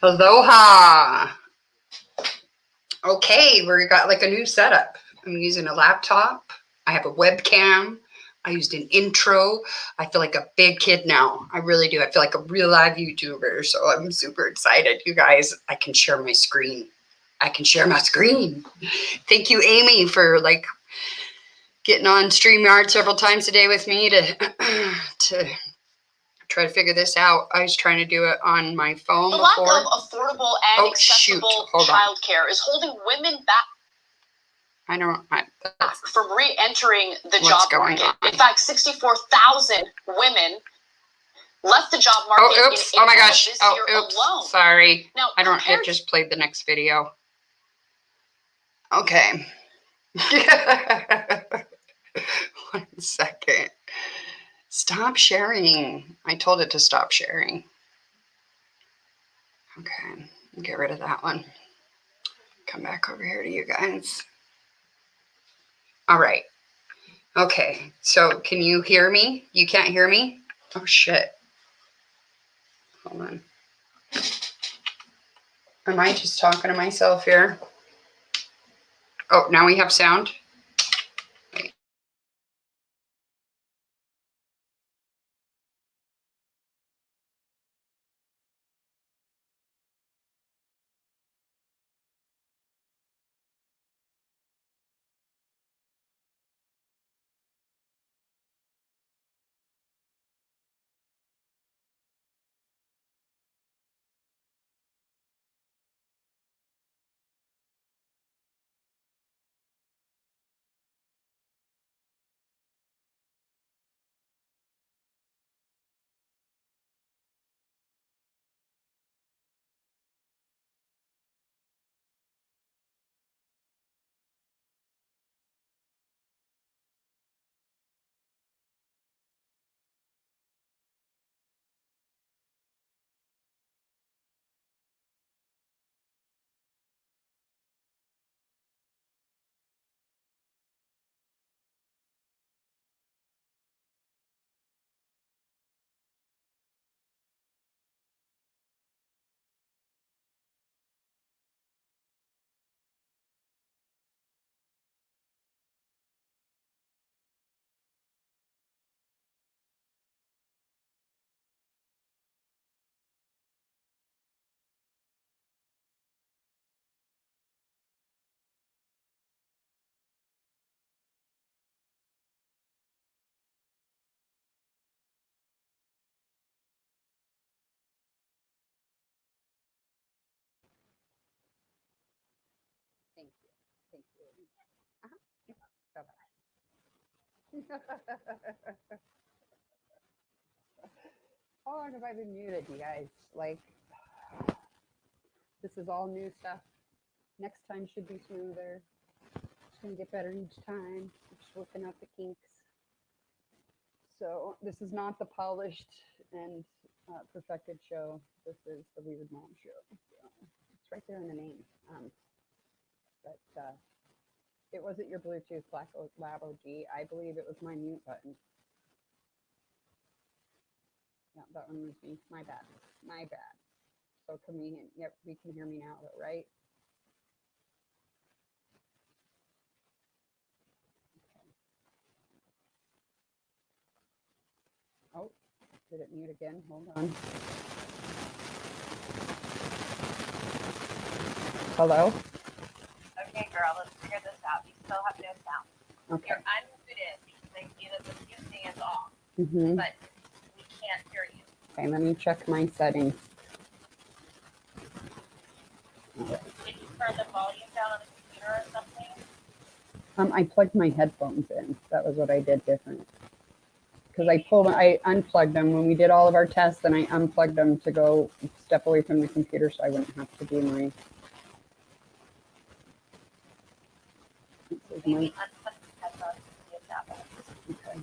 Aloha. Okay, we got like a new setup. I'm using a laptop. I have a webcam. I used an intro. I feel like a big kid now. I really do. I feel like a real live YouTuber. So I'm super excited. You guys, I can share my screen. I can share my screen. Thank you, Amy, for like getting on StreamYard several times a day with me to try to figure this out. I was trying to do it on my phone. The lack of affordable and accessible childcare is holding women back. From re-entering the job market. In fact, 64,000 women left the job market in April this year alone. Sorry. Now, it just played the next video. Okay. 1 second. Stop sharing. I told it to stop sharing. Okay. Get rid of that one. Come back over here to you guys. All right. Okay. So can you hear me? You can't hear me? Oh, shit. Hold on. Am I just talking to myself here? Oh, now we have sound. Wait. Thank you. Thank you. Bye-bye. How long have I been muted, you guys? Like, this is all new stuff. Next time should be smoother. It's going to get better each time. I'm just working out the kinks. So this is not the polished and perfected show. This is the Weird Mom show. So it's right there in the name. But it wasn't your Bluetooth Lab OG. I believe it was my mute button. Yeah, that one was me. My bad. My bad. So convenient. Yep, we can hear me now, though, right? Okay. Oh, did it mute again? Hold on. Hello? Okay, girl, let's figure this out. You still have no sound. Okay. You're unmuted because I see that the mute thing is off, Mm-hmm. but we can't hear you. Okay, let me check my settings. Did you turn the volume down on the computer or something? I plugged my headphones in. That was what I did different. Because I unplugged them when we did all of our tests, and I unplugged them to go step away from the computer so I wouldn't have to do my. Maybe unplug the headphones and see if that works. Okay.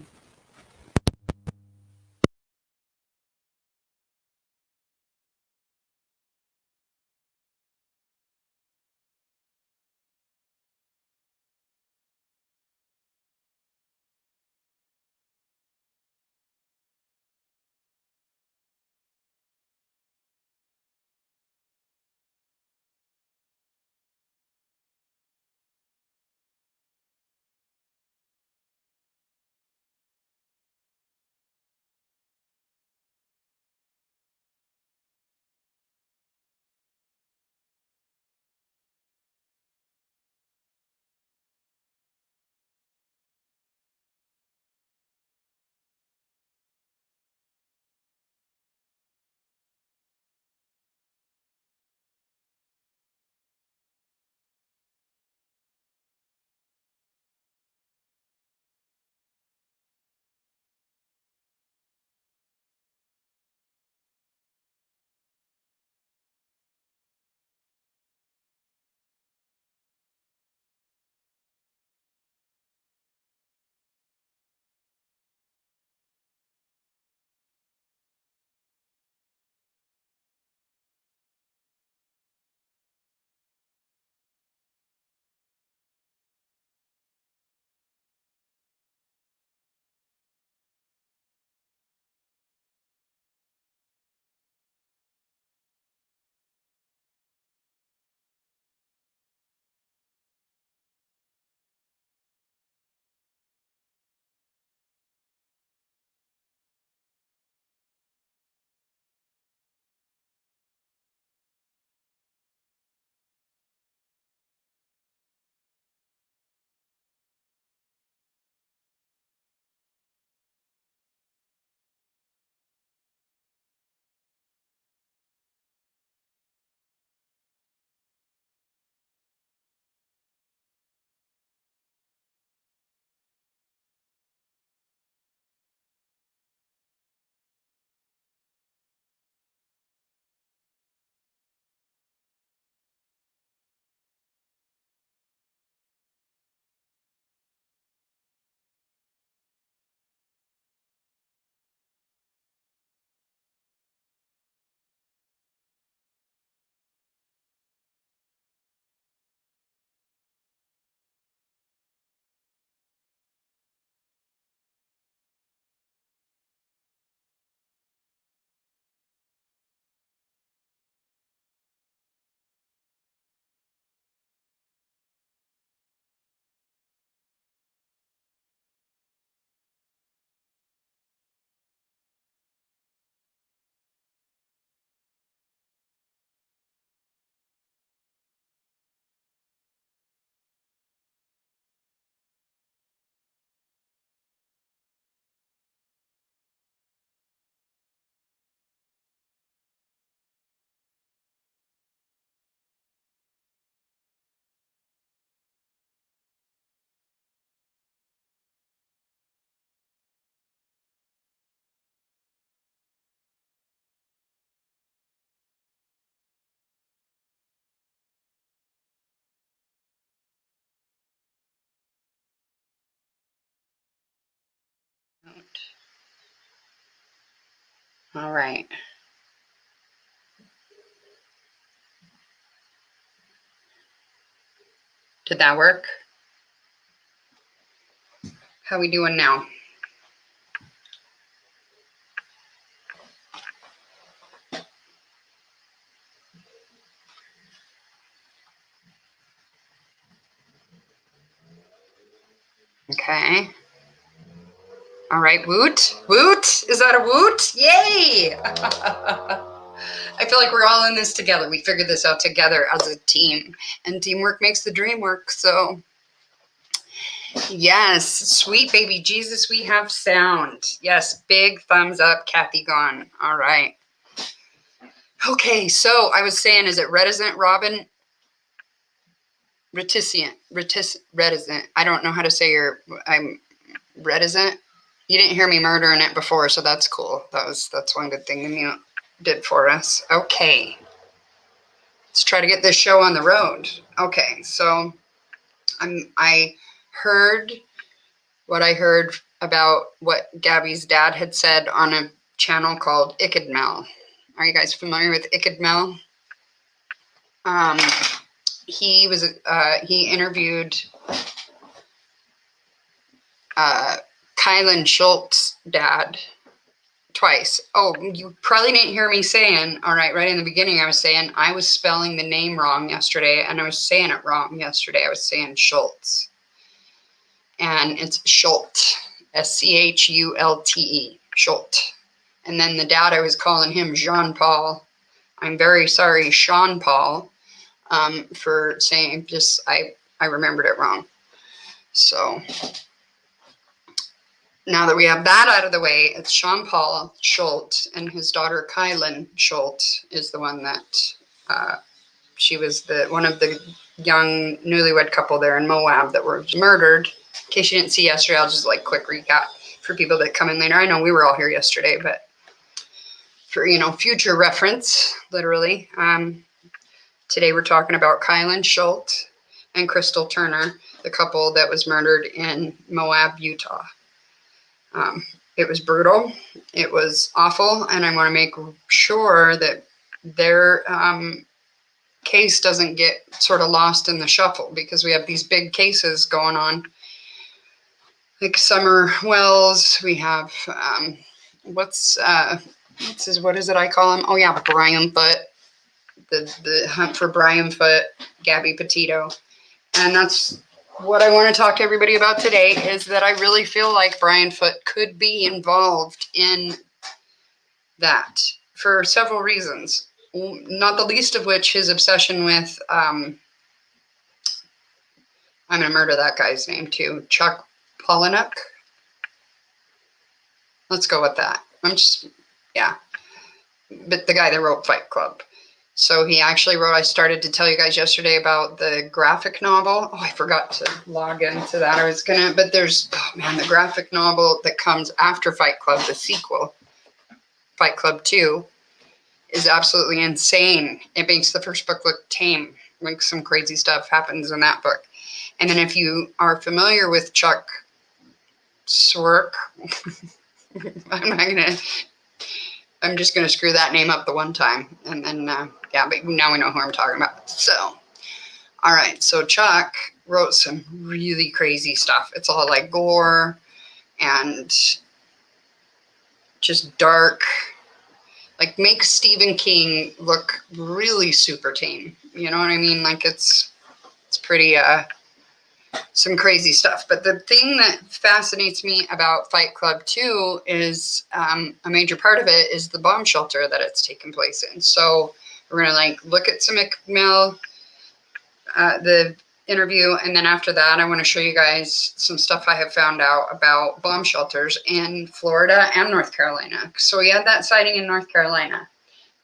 All right. Did that work? How we doing now? Okay. All right, woot. Woot. Is that a woot? Yay. I feel like we're all in this together. We figured this out together as a team, and teamwork makes the dream work. So yes, sweet baby Jesus, we have sound. Yes, big thumbs up, Kathy Gone. All right. Okay, so I was saying, is it reticent, Robin? Reticent. I don't know how to say I'm reticent. You didn't hear me murdering it before, so that's cool. That's one good thing the mute did for us. Okay. Let's try to get this show on the road. Okay, so I heard what I heard about what Gabby's dad had said on a channel called Ickadmel. Are you guys familiar with Ickadmel? He interviewed Kylen Schultz's dad twice. Oh, you probably didn't hear me saying, all right in the beginning, I was saying I was spelling the name wrong yesterday, and I was saying it wrong yesterday. I was saying Schultz. And it's Schultz, Schulte, Schultz. And then the dad, I was calling him Jean-Paul. I'm very sorry, Sean Paul, for saying I remembered it wrong. So now that we have that out of the way, it's Sean Paul Schultz, and his daughter Kylen Schultz is the one that she was one of the young newlywed couple there in Moab that was murdered. In case you didn't see yesterday, I'll just quick recap for people that come in later. I know we were all here yesterday, but for future reference, literally. Today we're talking about Kylen Schultz and Crystal Turner, the couple that was murdered in Moab, Utah. It was brutal. It was awful, and I want to make sure that their case doesn't get sort of lost in the shuffle, because we have these big cases going on, like Summer Wells. We have what is it I call him? Oh yeah, Brianfoot. The hunt for Brianfoot, Gabby Petito, and that's what I want to talk to everybody about today. Is that I really feel like Brianfoot could be involved in that for several reasons, not the least of which his obsession with I'm gonna murder that guy's name too, Chuck Palahniuk. Let's go with that. But the guy that wrote Fight Club. So he actually wrote, I started to tell you guys yesterday about the graphic novel. Oh, I forgot to log into that. But there's, the graphic novel that comes after Fight Club, the sequel, Fight Club 2, is absolutely insane. It makes the first book look tame. Like, some crazy stuff happens in that book. And then if you are familiar with Chuck Swerk, I'm just going to screw that name up the one time. And then, but now we know who I'm talking about. So, all right. So Chuck wrote some really crazy stuff. It's all like gore and just dark. Like, makes Stephen King look really super tame. You know what I mean? Like, it's pretty, some crazy stuff. But the thing that fascinates me about Fight Club 2 is a major part of it is the bomb shelter that it's taken place in. So we're going to look at some Ickadmel, the interview, and then after that I want to show you guys some stuff I have found out about bomb shelters in Florida and North Carolina. So we had that sighting in North Carolina,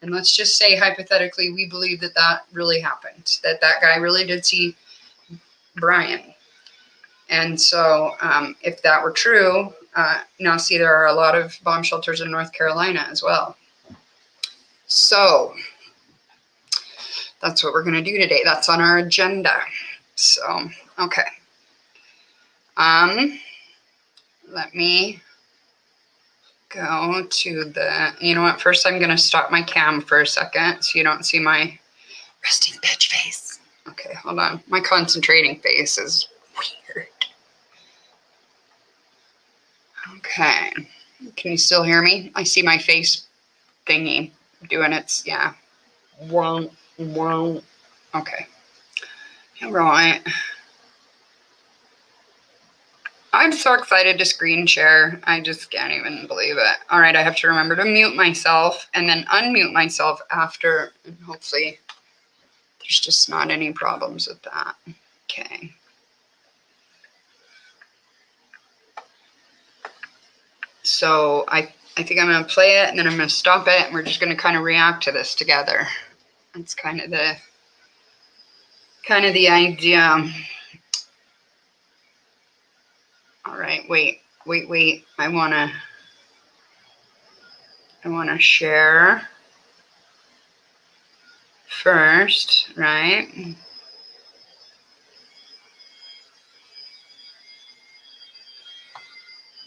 and let's just say hypothetically we believe that really happened, that guy really did see Brian. And so if that were true, now see, there are a lot of bomb shelters in North Carolina as well. So that's what we're going to do today. That's on our agenda. So, okay. Let me go to the, you know what, first I'm going to stop my cam for a second so you don't see my resting bitch face. Okay, hold on. My concentrating face is weird. Okay. Can you still hear me? I see my face thingy doing its, yeah. Won't. Okay. All right. I'm so excited to screen share. I just can't even believe it. All right, I have to remember to mute myself and then unmute myself after, and hopefully there's just not any problems with that. Okay. So I think I'm going to play it and then I'm going to stop it and we're just going to kind of react to this together. That's kind of the idea. All right, wait. I want to share first, right?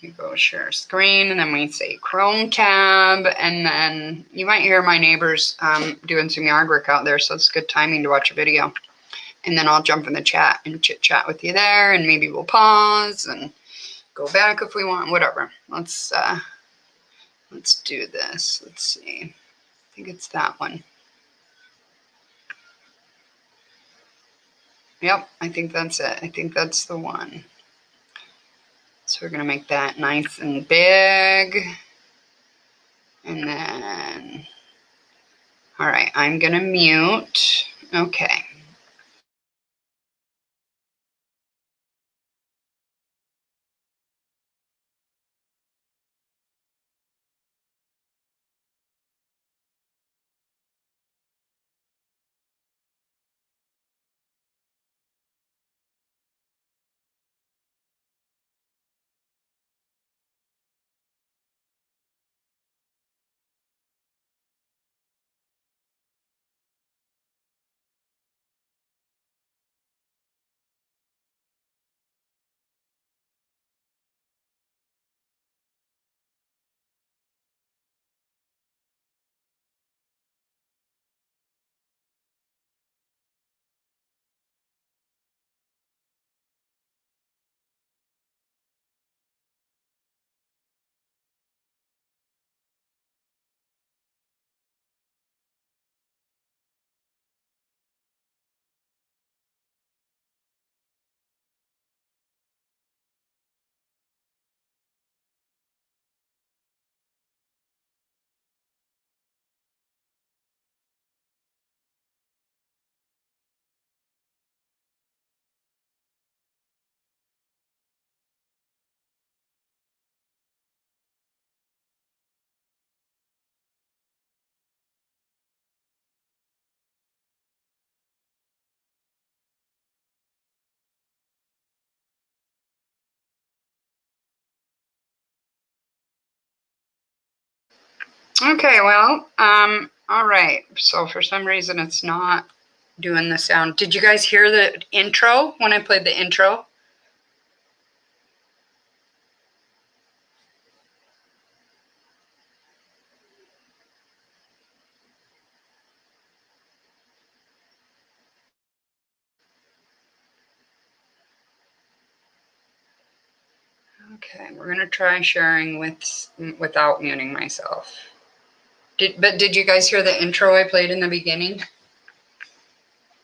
We go share screen and then we say Chrome tab, and then you might hear my neighbors doing some yard work out there, so it's good timing to watch a video. And then I'll jump in the chat and chit chat with you there, and maybe we'll pause and go back if we want, whatever. Let's do this. Let's see. I think it's that one. Yep, I think that's it. I think that's the one. So we're going to make that nice and big. And then, all right, I'm going to mute. Okay. Okay, well, all right. So for some reason it's not doing the sound. Did you guys hear the intro when I played the intro? Okay, we're gonna try sharing without muting myself. Did you guys hear the intro I played in the beginning?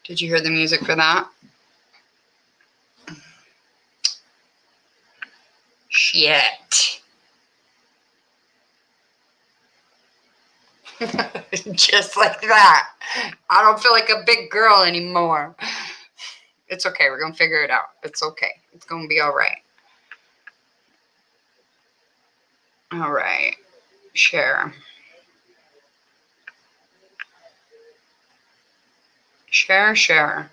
Did you hear the music for that? Shit. Just like that. I don't feel like a big girl anymore. It's okay. We're gonna figure it out. It's okay. It's gonna be all right. All right. Share. Share.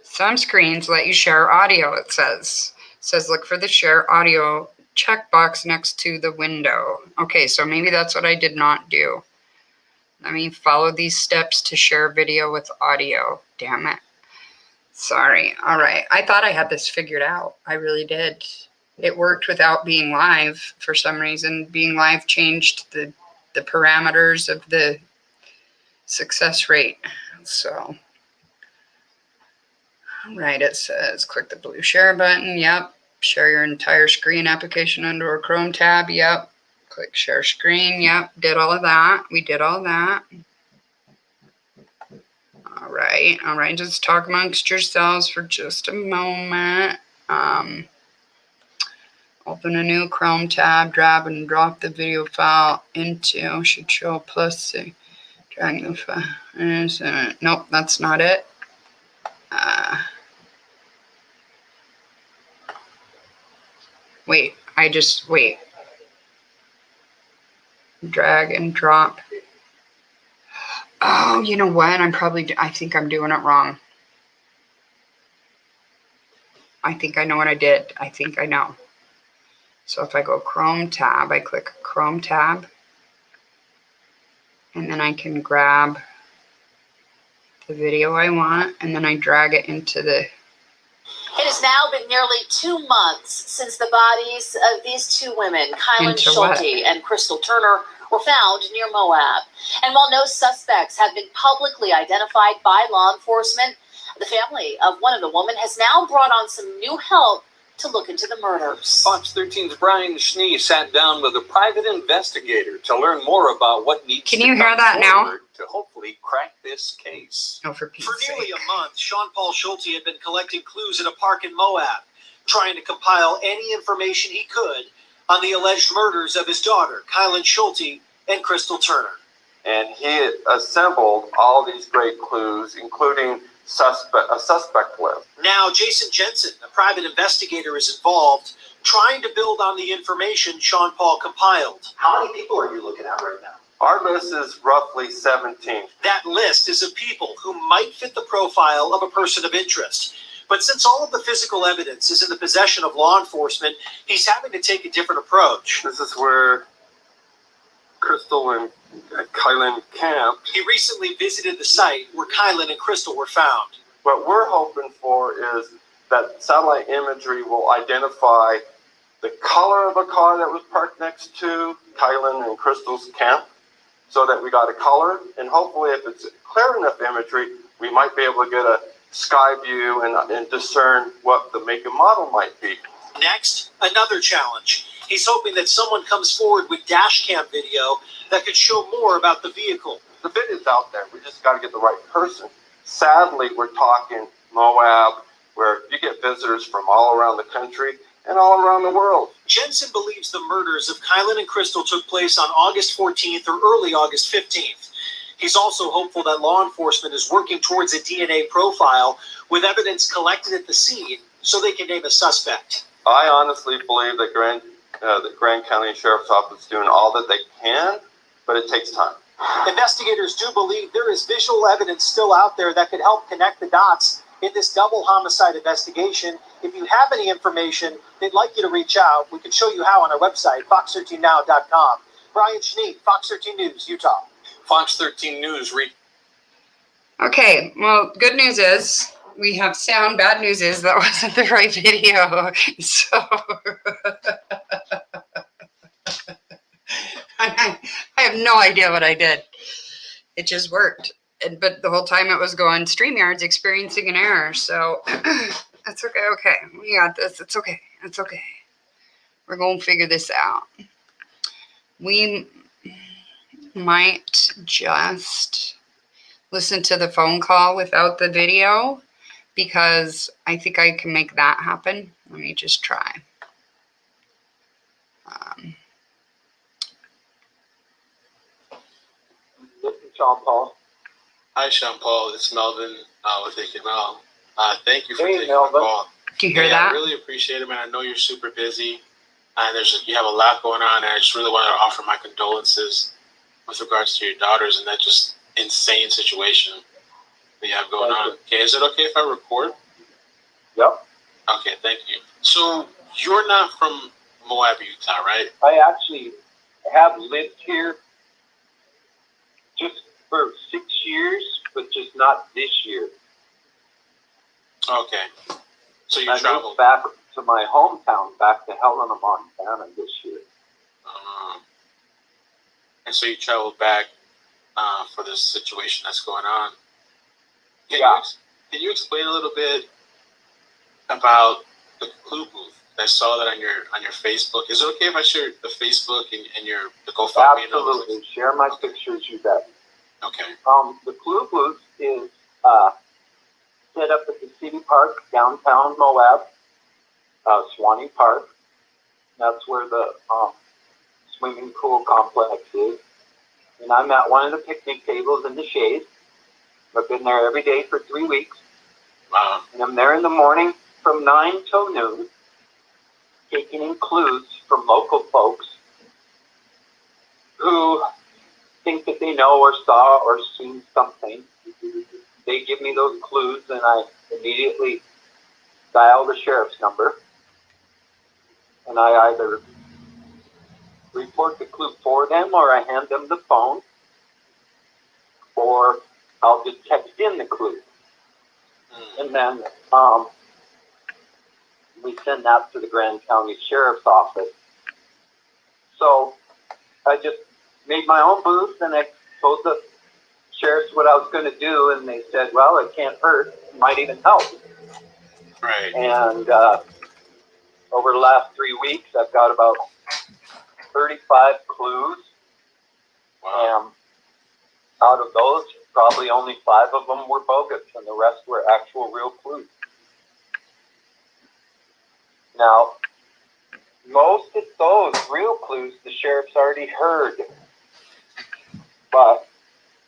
Some screens let you share audio, it says. It says look for the share audio checkbox next to the window. Okay, so maybe that's what I did not do. Let me follow these steps to share video with audio. Damn it. Sorry. All right. I thought I had this figured out. I really did. It worked without being live for some reason. Being live changed the parameters of the success rate. So, right, it says click the blue share button. Yep. Share your entire screen application under a Chrome tab. Yep. Click share screen. Yep. Did all of that. We did all that. All right. All right. Just talk amongst yourselves for just a moment. Open a new Chrome tab, drag and drop the video file into, should show plus, drag the file. Nope, that's not it. Wait. Drag and drop. Oh, you know what? I think I'm doing it wrong. I think I know what I did. I think I know. So if I go Chrome tab, I click Chrome tab, and then I can grab the video I want, and then I drag it into the... It has now been nearly 2 months since the bodies of these two women, Kylen Schulte and Crystal Turner, were found near Moab. And while no suspects have been publicly identified by law enforcement, the family of one of the women has now brought on some new help to look into the murders. Fox 13's Brian Schnee sat down with a private investigator to learn more about what needs to hear that now? To hopefully crack this case. Oh, for nearly a month, Sean Paul Schulte had been collecting clues at a park in Moab, trying to compile any information he could on the alleged murders of his daughter, Kylen Schulte and Crystal Turner. And he assembled all these great clues, including a suspect list. Now, Jason Jensen, a private investigator, is involved, trying to build on the information Sean Paul compiled. How many people are you looking at right now? Our list is roughly 17. That list is of people who might fit the profile of a person of interest. But since all of the physical evidence is in the possession of law enforcement, he's having to take a different approach. This is where Crystal and Kylen camped. He recently visited the site where Kylen and Crystal were found. What we're hoping for is that satellite imagery will identify the color of a car that was parked next to Kylen and Crystal's camp, so that we got a color, and hopefully if it's clear enough imagery, we might be able to get a sky view and discern what the make and model might be. Next, another challenge. He's hoping that someone comes forward with dash cam video that could show more about the vehicle. The video's out there. We just got to get the right person. Sadly, we're talking Moab, where you get visitors from all around the country and all around the world. Jensen believes the murders of Kylen and Crystal took place on August 14th or early August 15th. He's also hopeful that law enforcement is working towards a DNA profile with evidence collected at the scene so they can name a suspect. I honestly believe that the Grand County Sheriff's Office is doing all that they can, but it takes time. Investigators do believe there is visual evidence still out there that could help connect the dots in this double homicide investigation. If you have any information, they'd like you to reach out. We can show you how on our website, fox13now.com. Brian Schnee, Fox 13 News, Utah. Fox 13 News. Okay, well, good news is we have sound. Bad news is that wasn't the right video. So I have no idea what I did. It just worked. But the whole time it was going, StreamYard's experiencing an error. So that's okay. Okay, we got this. It's okay. It's okay. We're going to figure this out. We might just listen to the phone call without the video, because I think I can make that happen. Let me just try. Sean Paul. Hi, Sean Paul. It's Melvin with AKML. Thank you for Hey, taking Melvin. my call. Do you hear I that? really appreciate it, man. I know you're super busy, and you have a lot going on, and I just really want to offer my condolences with regards to your daughters and that just insane situation that you have going on. Okay, is it okay if I record? Yep. Okay, thank you. So you're not from Moab, Utah, right? I actually have lived here just for 6 years, but just not this year. Okay. So you I traveled. moved back to my hometown, back to Helena, Montana this year. And so you traveled back for this situation that's going on. Can you explain a little bit about the clue booth? I saw that on your Facebook. Is it okay if I share the Facebook and the GoFundMe? Absolutely. Share my pictures, you bet. Okay. The clue booth is set up at the city park downtown Moab, Swanee Park. That's where the swimming pool complex is. And I'm at one of the picnic tables in the shade. I've been there every day for 3 weeks. Wow. And I'm there in the morning from 9 till noon, taking in clues from local folks who think that they know or saw or seen something. They give me those clues, and I immediately dial the sheriff's number, and I either report the clue for them, or I hand them the phone, or I'll just text in the clue. And then we send that to the Grand County Sheriff's Office. So I just made my own booth, and I told the sheriffs what I was going to do, and they said, well, it can't hurt. It might even help. Right. And over the last 3 weeks, I've got about 35 clues. Wow. And out of those, probably only 5 of them were bogus, and the rest were actual real clues. Now, most of those real clues the sheriff's already heard, but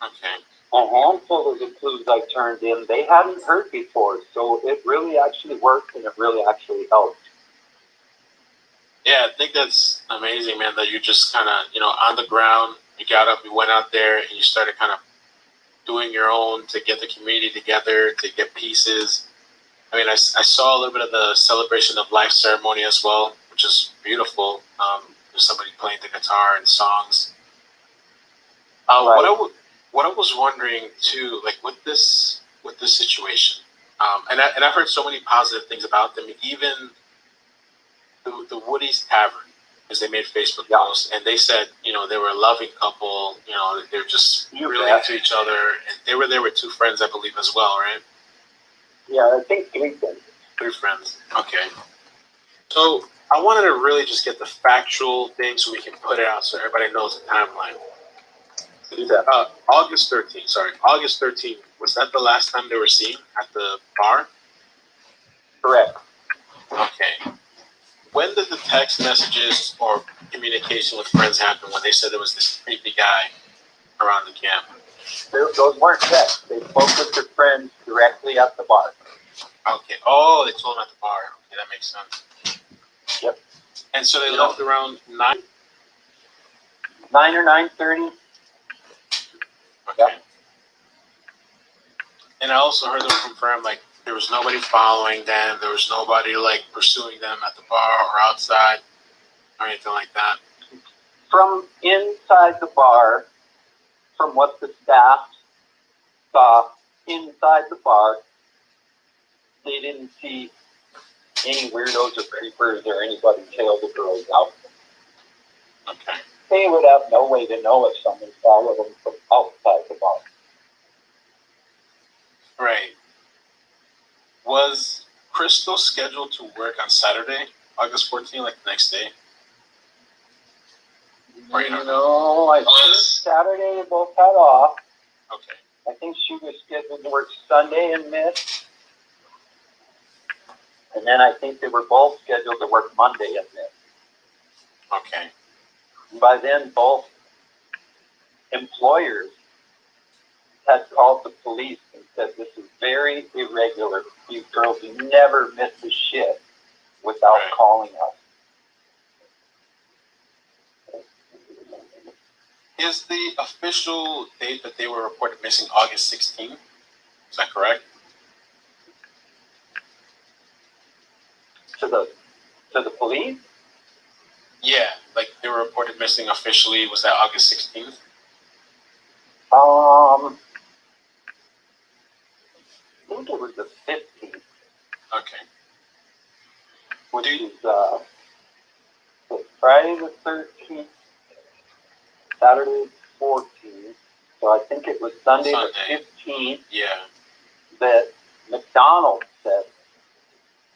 Okay. a handful of the clues I turned in, they hadn't heard before, so it really actually worked, and it really actually helped. Yeah, I think that's amazing, man, that you just kind of, on the ground, you got up, you went out there, and you started kind of doing your own to get the community together, to get pieces. I mean, I saw a little bit of the celebration of life ceremony as well, which is beautiful. There's somebody playing the guitar and songs. Right. What I was wondering too, like with this situation, and I've heard so many positive things about them. Even the Woody's Tavern, because they made Facebook posts, and they said, they were a loving couple. They're just really into each other, and they were there with 2 friends, I believe, as well, right? Yeah, I think 3 friends. 3 friends. Okay. So I wanted to really just get the factual thing so we can put it out so everybody knows the timeline. August 13th. Was that the last time they were seen at the bar? Correct. Okay. When did the text messages or communication with friends happen when they said there was this creepy guy around the camp? Those weren't texts. They spoke with their friends directly at the bar. Okay. Oh, they told him at the bar. Okay, that makes sense. Yep. And so they left around 9? 9 or 9:30. Okay. Yep. And I also heard them confirm, like, there was nobody following them. There was nobody, like, pursuing them at the bar or outside or anything like that. From inside the bar, from what the staff saw inside the bar, they didn't see any weirdos or creepers or anybody tail the girls out. Okay. They would have no way to know if someone followed them from outside the bar. Right. Was Crystal scheduled to work on Saturday, August 14th, like the next day? Or you don't know? I think Saturday they both had off. Okay. I think she was scheduled to work Sunday and missed. And then I think they were both scheduled to work Monday and missed. Okay. By then, both employers had called the police and said, this is very irregular. You girls never miss a shift without calling us. Is the official date that they were reported missing August 16th? Is that correct? To the police? Yeah, like they were reported missing officially. Was that August 16th? I think it was the 15th. Okay. which is Friday the 13th, Saturday the 14th. So I think it was Sunday the 15th. Yeah. That McDonald's said,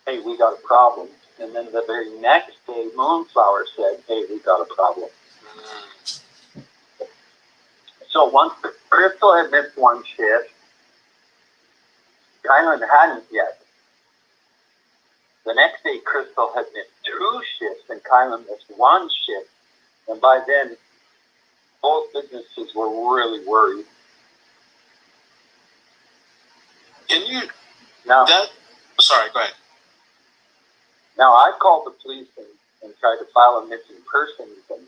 hey, we got a problem. And then the very next day, Moonflower said, hey, we got a problem. So once Crystal had missed one shift, Kylen hadn't yet. The next day, Crystal had missed 2 shifts and Kylen missed 1 shift. And by then, both businesses were really worried. Can you? Now, Sorry, go ahead. Now, I called the police and tried to file a missing persons, and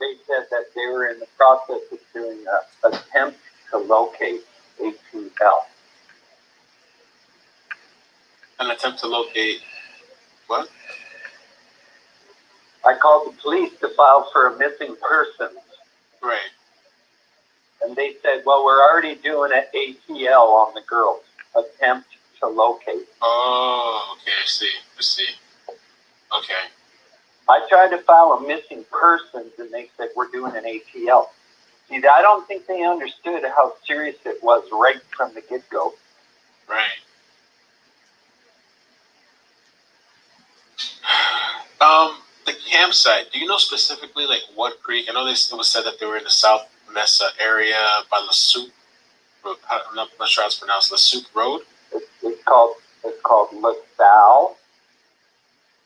they said that they were in the process of doing an attempt to locate ATL. An attempt to locate what? I called the police to file for a missing persons, Right. and they said, well, we're already doing an ATL on the girls, attempt to locate. Oh, okay, I see. Okay. I tried to file a missing persons, and they said, we're doing an ATL. See, I don't think they understood how serious it was right from the get-go. Right. The campsite, do you know specifically, like, what creek? I know it was said that they were in the South Mesa area by La Soup. I'm not sure how it's pronounced. La Soup Road? It's called La Salle.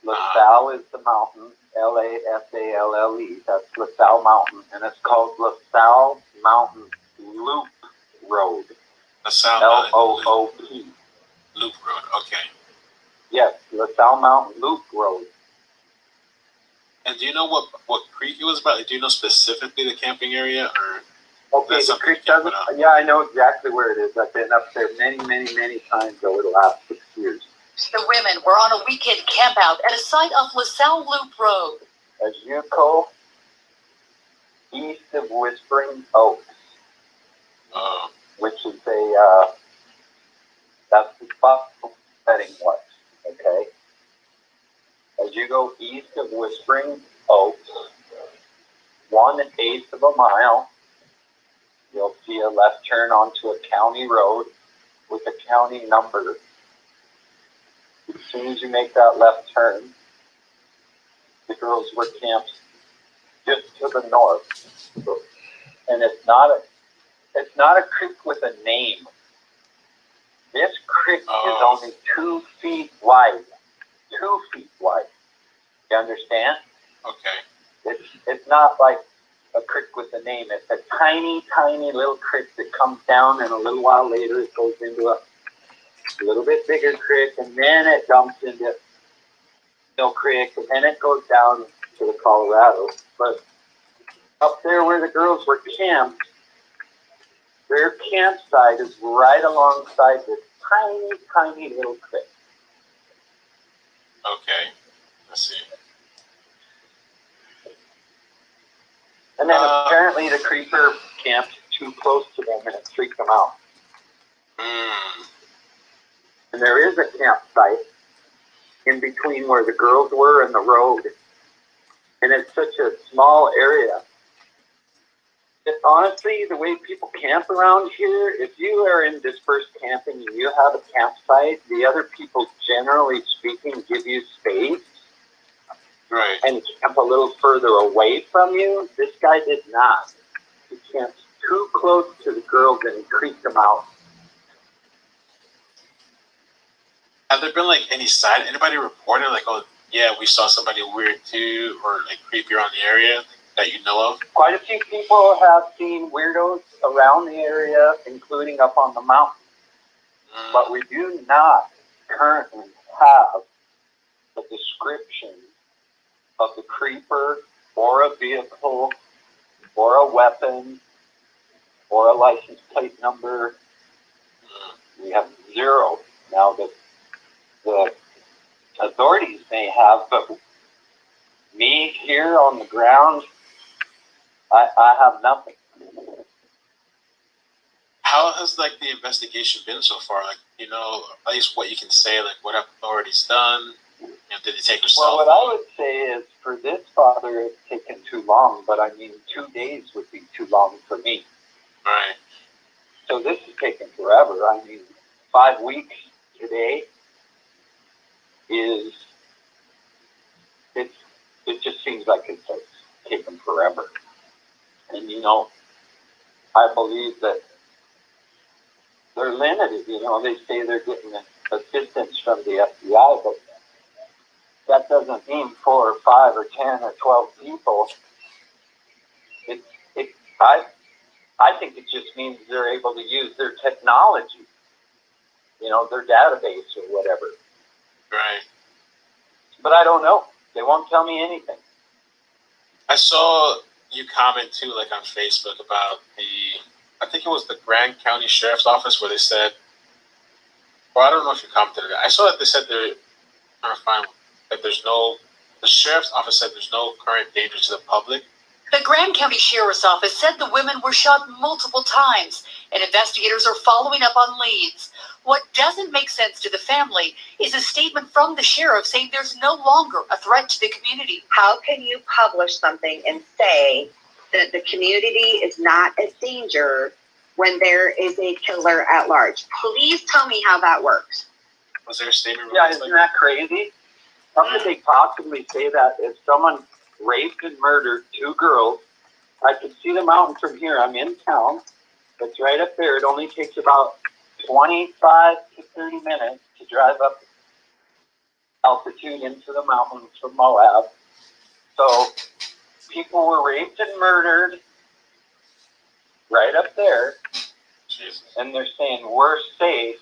La Salle is the mountain, Lasale. That's La Salle Mountain, and it's called La Salle Mountain Loop Road. La Salle Loop. Loop Road. Okay. Yes, La Salle Mountain Loop Road. And do you know what creek it was about? Like, do you know specifically the camping area, or? Okay, the creek doesn't. Yeah, I know exactly where it is. I've been up there many times over the last 6 years. The women were on a weekend campout at a site off LaSalle Loop Road. As you go east of Whispering Oaks, which is that's the spot setting was, okay? As you go east of Whispering Oaks, 1/8 of a mile, you'll see a left turn onto a county road with a county number. As soon as you make that left turn, the girls were camped just to the north. And it's not a creek with a name. This creek is only 2 feet wide. 2 feet wide. You understand? Okay. It's not like a creek with a name. It's a tiny little creek that comes down, and a little while later it goes into a little bit bigger creek, and then it dumps into Mill Creek, and then it goes down to the Colorado. But up there where the girls were camped, their campsite is right alongside this tiny little creek. Okay. Let's see. And then apparently the creeper camped too close to them, and it freaked them out. And there is a campsite in between where the girls were and the road. And it's such a small area. Honestly, the way people camp around here, if you are in dispersed camping and you have a campsite, the other people, generally speaking, give you space. Right. And camp a little further away from you. This guy did not. He camped too close to the girls and he creeped them out. Have there been anybody reported like, oh yeah, we saw somebody weird too, or like creepy around the area that you know of? Quite a few people have seen weirdos around the area, including up on the mountain. But we do not currently have the description of the creeper, or a vehicle, or a weapon, or a license plate number. We have zero. Now, the authorities may have, but me here on the ground, I have nothing. How has the investigation been so far? At least what you can say, what have authorities done? did he take your Well, cell what I phone? would say is for this father, it's taken too long, but I mean, 2 days would be too long for me. Right. So this is taking forever. I mean, 5 weeks today is, it just seems like it's taken forever. And, you know, I believe that they're limited. You know, they say they're getting assistance from the FBI, but that doesn't mean 4 or 5 or 10 or 12 people. I think it just means they're able to use their technology, you know, their database or whatever. Right. But I don't know. They won't tell me anything. I saw you comment too, like on Facebook, about I think it was the Grand County Sheriff's Office, where they said, well, I don't know if you commented on that. I saw that they said they're trying to find that the Sheriff's Office said there's no current danger to the public. The Grand County Sheriff's Office said the women were shot multiple times, and investigators are following up on leads. What doesn't make sense to the family is a statement from the sheriff saying there's no longer a threat to the community. How can you publish something and say that the community is not a danger when there is a killer at large? Please tell me how that works. Was there a statement? Yeah, isn't that crazy? How could they possibly say that if someone raped and murdered 2 girls? I could see the mountain from here. I'm in town. It's right up there. It only takes about 25 to 30 minutes to drive up altitude into the mountains from Moab. So people were raped and murdered right up there. Jesus. And they're saying we're safe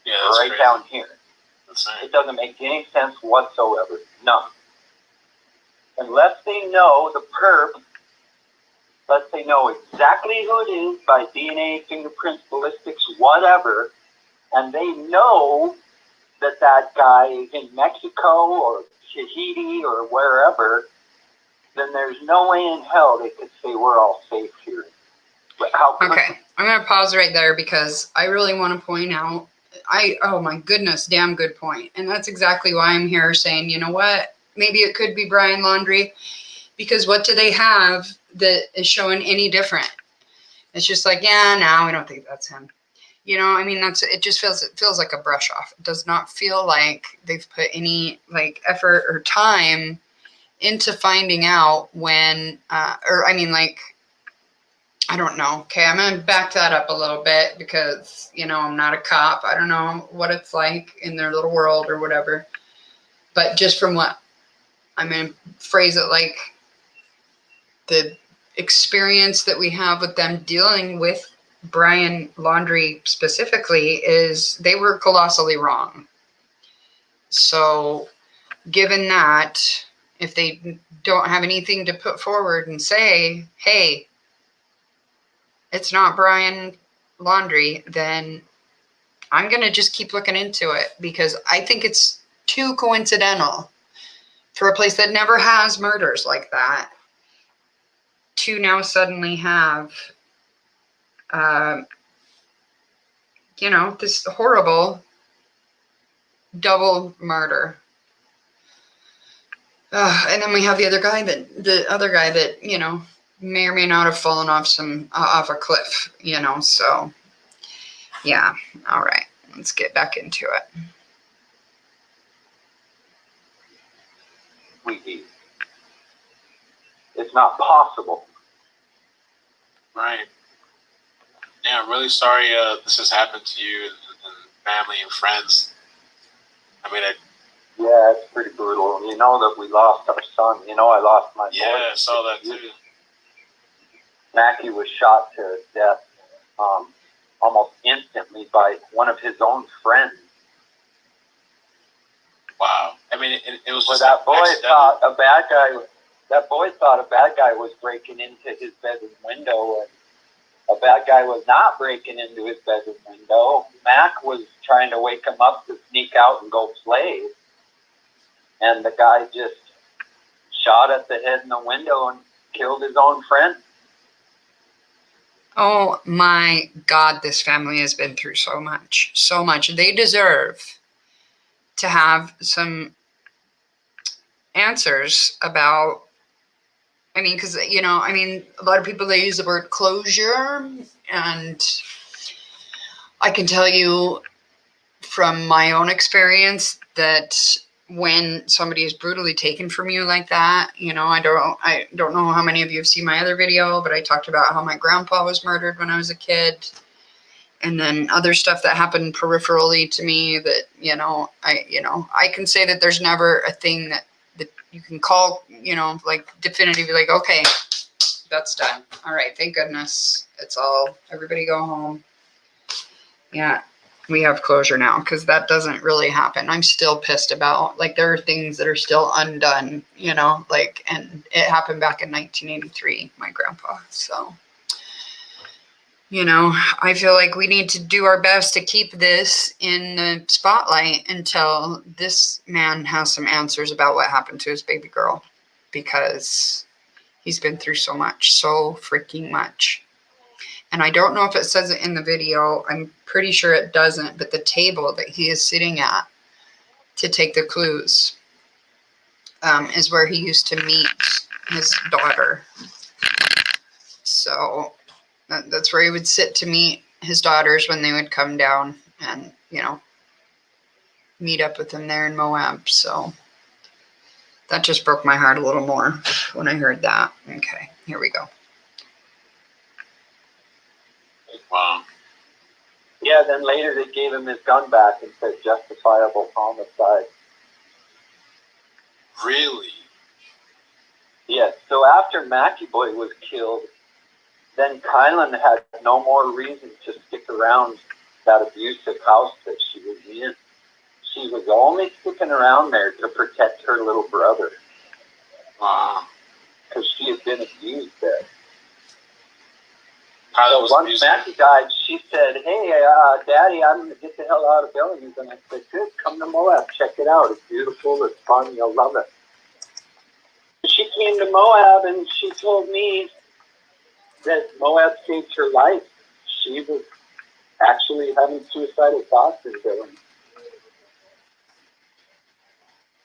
right crazy. down here. That's right. It doesn't make any sense whatsoever. None. Unless they know the perp, unless they know exactly who it is by DNA, fingerprints, ballistics, whatever, and they know that that guy is in Mexico or Tahiti or wherever, then there's no way in hell they could say we're all safe here. But how Okay, I'm going to pause right there because I really want to point out, oh my goodness, damn good point. And that's exactly why I'm here saying, you know what, maybe it could be Brian Laundrie, because what do they have that is showing any different? It's just like, yeah, no, we don't think that's him. You know, I mean, it feels like a brush off. It does not feel like they've put any like effort or time into finding out when, I don't know. Okay, I'm going to back that up a little bit because, you know, I'm not a cop. I don't know what it's like in their little world or whatever. But just from what I'm going to phrase it like, the experience that we have with them dealing with Brian Laundrie specifically is they were colossally wrong. So given that, if they don't have anything to put forward and say, hey, it's not Brian Laundrie, then I'm going to just keep looking into it because I think it's too coincidental for a place that never has murders like that to now suddenly have, this horrible double murder. And then we have the other guy that, you know, may or may not have fallen off a cliff, you know, so yeah. All right, let's get back into it. It's not possible. Right. Yeah, I'm really sorry this has happened to you and family and friends. I mean, yeah, it's pretty brutal. You know that we lost our son. You know, I lost my boy. Yeah, I saw that too. Mackie was shot to death almost instantly by one of his own friends. Wow. I mean, it was just that boy accidental. thought a bad guy. That boy thought a bad guy was breaking into his bedroom window, and a bad guy was not breaking into his bedroom window. Mac was trying to wake him up to sneak out and go play, and the guy just shot at the head in the window and killed his own friend. Oh my God, this family has been through so much. They deserve to have some answers about, I mean, because, you know, I mean, a lot of people, they use the word closure, and I can tell you from my own experience that when somebody is brutally taken from you like that, you know, I don't know how many of you have seen my other video, but I talked about how my grandpa was murdered when I was a kid, and then other stuff that happened peripherally to me that, you know, I can say that there's never a thing that you can call, you know, like definitively, like, okay, that's done. All right, thank goodness. It's all, everybody go home. Yeah, we have closure now, because that doesn't really happen. I'm still pissed about, like, there are things that are still undone, you know, like, and it happened back in 1983, my grandpa. So, you know, I feel like we need to do our best to keep this in the spotlight until this man has some answers about what happened to his baby girl, because he's been through so much, so freaking much. And I don't know if it says it in the video. I'm pretty sure it doesn't, but the table that he is sitting at to take the clues is where he used to meet his daughter. So that's where he would sit to meet his daughters when they would come down and, you know, meet up with him there in Moab. So that just broke my heart a little more when I heard that. Okay, here we go. Wow. Yeah, then later they gave him his gun back and said justifiable homicide. Really? Yes, so after Mackie Boy was killed, then Kylen had no more reason to stick around that abusive house that she was in. She was only sticking around there to protect her little brother. Wow. Because she had been abused there. Kylen was So once abused. Mackie died, she said, hey, Daddy, I'm going to get the hell out of Billings. And I said, good, come to Moab, check it out. It's beautiful, it's fun, you'll love it. She came to Moab and she told me that Moab saved her life. She was actually having suicidal thoughts in Billings.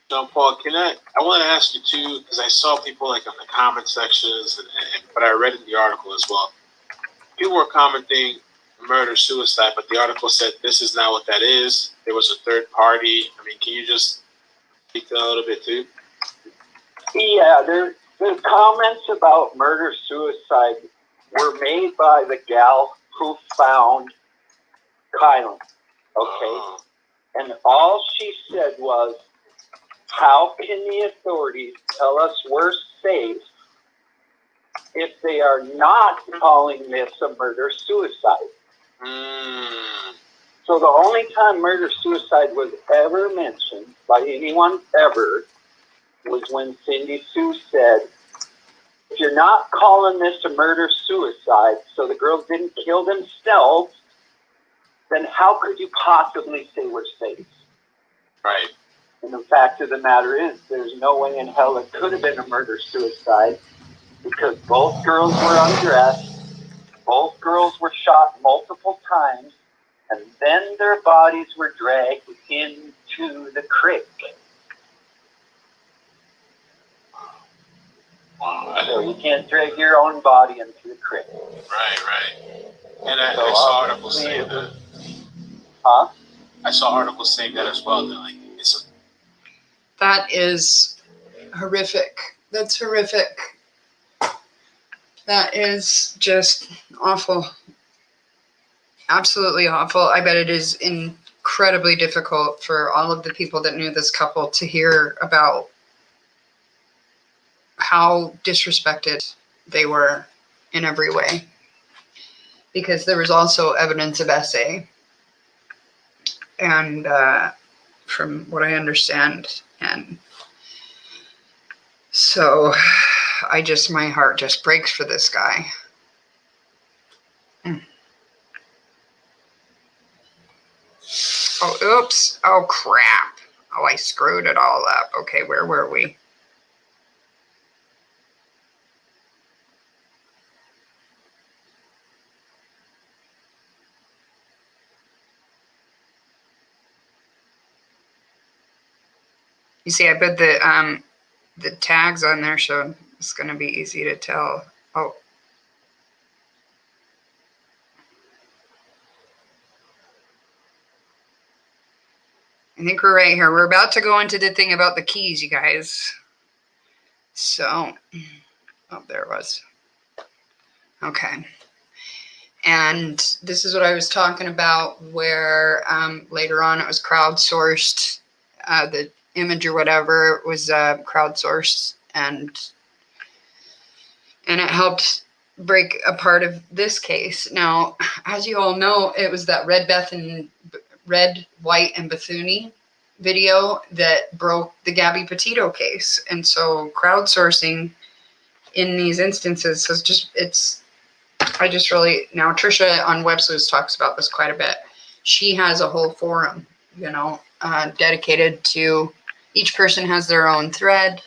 John Paul, I want to ask you too, because I saw people like in the comment sections, but I read in the article as well. People were commenting murder, suicide, but the article said this is not what that is. There was a third party. I mean, can you just speak to that a little bit too? Yeah, the comments about murder, suicide were made by the gal who found Kylen, okay? And all she said was, how can the authorities tell us we're safe if they are not calling this a murder-suicide? So the only time murder-suicide was ever mentioned by anyone ever was when Cindy Sue said, if you're not calling this a murder-suicide, so the girls didn't kill themselves, then how could you possibly say we're safe? Right. And the fact of the matter is, there's no way in hell it could have been a murder-suicide, because both girls were undressed, both girls were shot multiple times, and then their bodies were dragged into the creek. Wow. So you can't drag your own body into the creek. Right. And I saw articles saying that. Huh? I saw articles saying that as well. That, like, That is horrific. That's horrific. That is just awful. Absolutely awful. I bet it is incredibly difficult for all of the people that knew this couple to hear about how disrespected they were in every way. Because there was also evidence of SA. And from what I understand, and so my heart just breaks for this guy. Oh, oops. Oh, crap. Oh, I screwed it all up. Okay, where were we? You see, I bet that the tags on there, so it's going to be easy to tell. Oh. I think we're right here. We're about to go into the thing about the keys, you guys. So, oh, there it was. Okay. And this is what I was talking about, where later on it was crowdsourced. The image or whatever was crowdsourced, and it helped break a part of this case. Now, as you all know, it was that Red, White, and Bethune video that broke the Gabby Petito case. And so crowdsourcing in these instances is just, I just really, now Trisha on Web Sleuths talks about this quite a bit. She has a whole forum, dedicated to, each person has their own thread.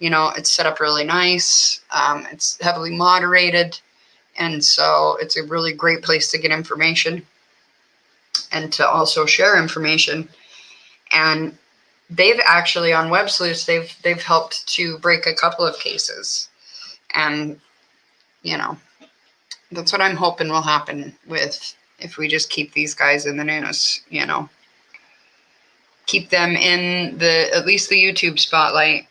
It's set up really nice. It's heavily moderated. And so it's a really great place to get information and to also share information. And they've actually, on Web Sleuths, they've helped to break a couple of cases. And, that's what I'm hoping will happen if we just keep these guys in the news, keep them in at least the YouTube spotlight.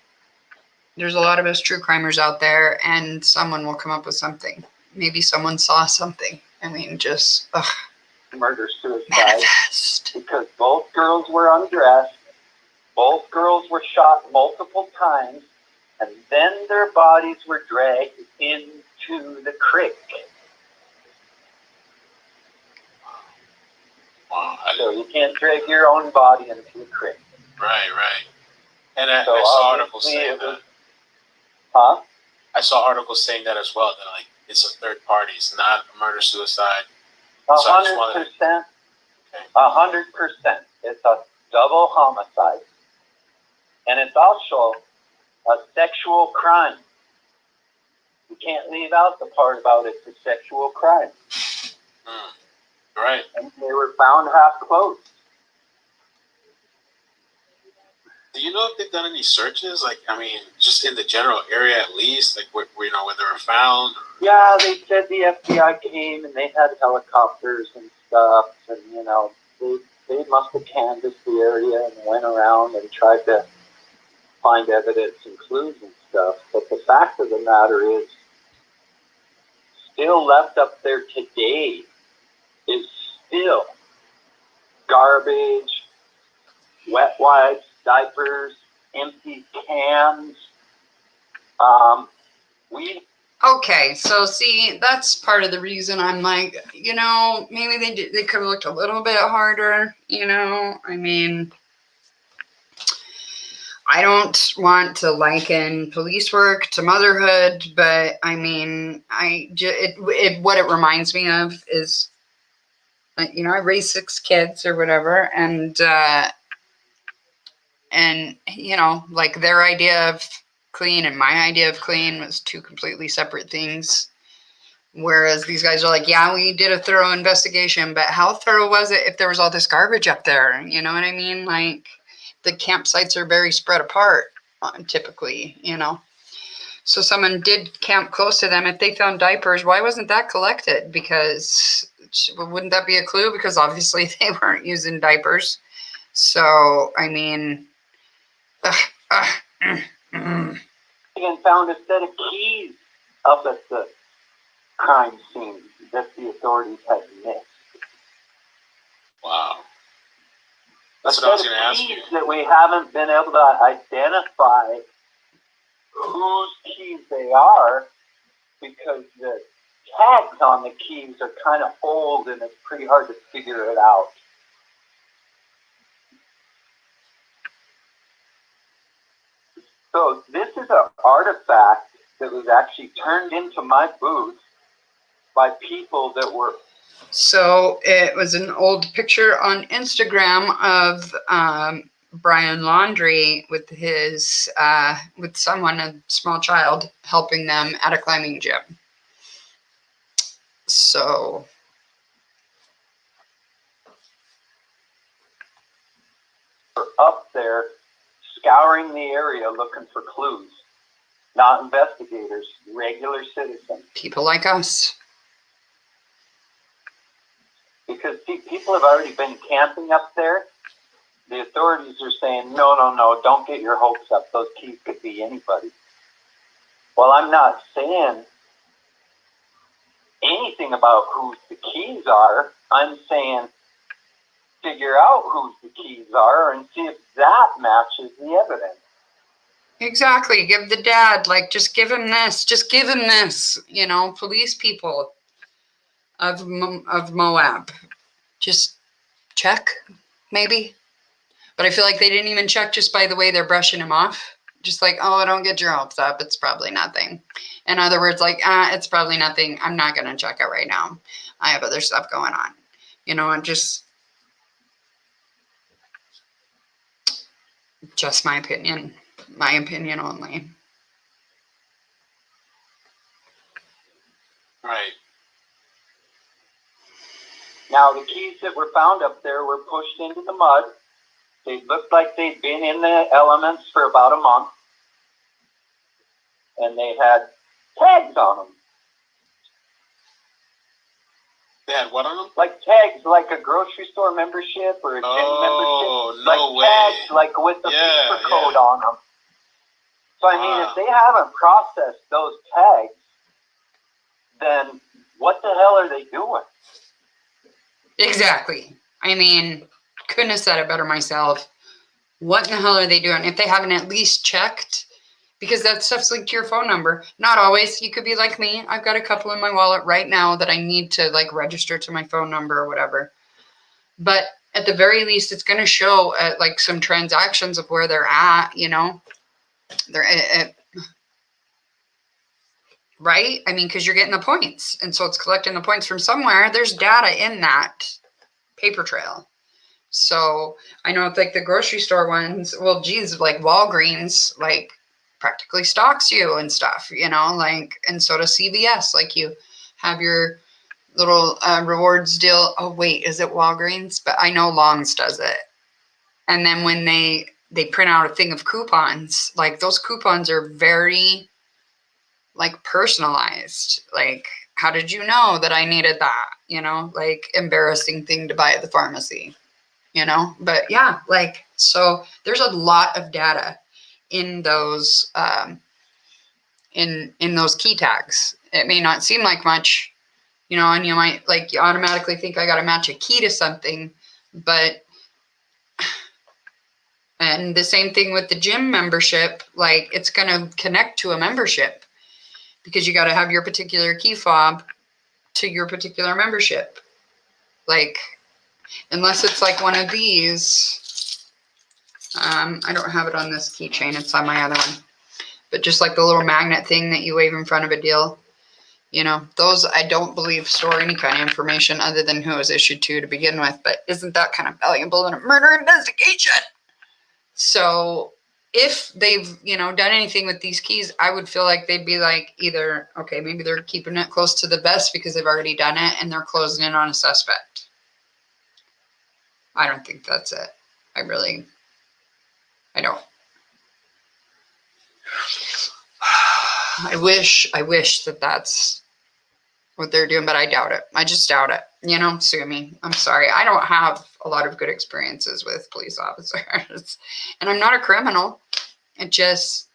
There's a lot of us true crimers out there, and someone will come up with something. Maybe someone saw something. I mean, just, Murder-suicide. Manifest. Because both girls were undressed, both girls were shot multiple times, and then their bodies were dragged into the creek. Wow. So you can't drag your own body into the creek. Right. And I So saw articles obviously saying it was- that. Huh? I saw articles saying that as well. That it's a third party. It's not a murder-suicide. 100%. 100%. It's a double homicide. And it's also a sexual crime. You can't leave out the part about it's a sexual crime. Right. And they were found half clothed. Do you know if they've done any searches? Just in the general area at least, where they were found? Yeah, they said the FBI came and they had helicopters and stuff, and they must have canvassed the area and went around and tried to find evidence and clues and stuff. But the fact of the matter is, still left up there today is still garbage, wet wipes, diapers, empty cans. Okay, so see, that's part of the reason I'm like, maybe they could have looked a little bit harder, I mean, I don't want to liken police work to motherhood, but I mean, what it reminds me of is, I raised 6 kids or whatever, and their idea of clean and my idea of clean was 2 completely separate things. Whereas these guys are like, yeah, we did a thorough investigation, but how thorough was it if there was all this garbage up there? You know what I mean? The campsites are very spread apart, typically, So someone did camp close to them. If they found diapers, why wasn't that collected? Because wouldn't that be a clue? Because obviously they weren't using diapers. So, I mean, Even found a set of keys up at the crime scene that the authorities had missed. Wow. That's what I was going to ask you. That we haven't been able to identify whose keys they are, because the tags on the keys are kind of old and it's pretty hard to figure it out. So this is an artifact that was actually turned into my booth by people that were... So it was an old picture on Instagram of Brian Laundrie with his with someone, a small child, helping them at a climbing gym. So up there scouring the area looking for clues. Not investigators, regular citizens. People like us. Because people have already been camping up there. The authorities are saying, no, don't get your hopes up. Those keys could be anybody. Well, I'm not saying anything about who the keys are. I'm saying figure out who the keys are and see if that matches the evidence. Exactly. Give the dad, like, just give him this. Just give him this. You know, police people of Moab. Just check, maybe. But I feel like they didn't even check just by the way they're brushing him off. Just like, oh, don't get your hopes up. It's probably nothing. In other words, like, it's probably nothing. I'm not going to check it right now. I have other stuff going on. You know, and just my opinion. My opinion only. Right. Now, the keys that were found up there were pushed into the mud. They looked like they'd been in the elements for about a month. And they had tags on them. They had what on them? Like tags, like a grocery store membership or a gym membership. No like way. Tags, like with the paper code on them. So, I mean, if they haven't processed those tags, then what the hell are they doing? Exactly. I mean, couldn't have said it better myself. What in the hell are they doing? If they haven't at least checked, because that stuff's linked to your phone number. Not always. You could be like me. I've got a couple in my wallet right now that I need to like register to my phone number or whatever. But at the very least, it's going to show like some transactions of where they're at, you know. They're right? I mean, because you're getting the points. And so it's collecting the points from somewhere. There's data in that paper trail. So I know it's like the grocery store ones. Well, geez, like Walgreens, like practically stalks you and stuff, you know, like, and so does CVS. Like you have your little rewards deal. Oh, wait, is it Walgreens? But I know Long's does it. And then when they print out a thing of coupons, like those coupons are very like personalized. Like, how did you know that I needed that? You know, like embarrassing thing to buy at the pharmacy, you know, but yeah, like, so there's a lot of data in those, in those key tags. It may not seem like much, you know, and you might like, you automatically think I got to match a key to something, but, and the same thing with the gym membership, like it's going to connect to a membership because you got to have your particular key fob to your particular membership. Like, unless it's like one of these, I don't have it on this keychain. It's on my other one, but just like the little magnet thing that you wave in front of a deal, you know, those I don't believe store any kind of information other than who it was issued to begin with. But isn't that kind of valuable in a murder investigation? So if they've, you know, done anything with these keys, I would feel like they'd be like either, okay, maybe they're keeping it close to the vest because they've already done it and they're closing in on a suspect. I don't think that's it. I don't. I wish that that's what they're doing, but I doubt it. I just doubt it. You know, sue me. I'm sorry. I don't have a lot of good experiences with police officers, and I'm not a criminal. It just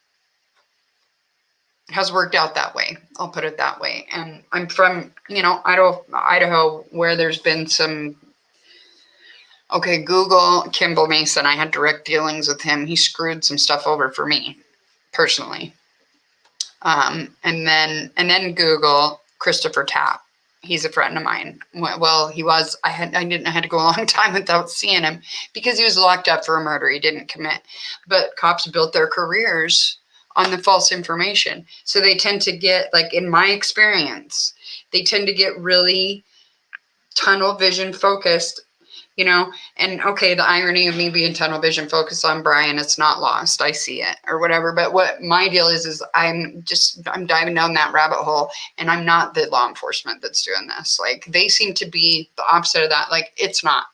has worked out that way. I'll put it that way. And I'm from, you know, Idaho, where there's been some, okay, Google Kimball Mason. I had direct dealings with him. He screwed some stuff over for me personally. And then Google Christopher Tapp. He's a friend of mine. Well, he was. I had to go a long time without seeing him because he was locked up for a murder he didn't commit. But cops built their careers on the false information. So they tend to get, like in my experience, they tend to get really tunnel vision focused, you know, and okay, the irony of me being tunnel vision focused on Brian, it's not lost. I see it or whatever. But what my deal is I'm diving down that rabbit hole, and I'm not the law enforcement that's doing this. Like they seem to be the opposite of that. Like it's not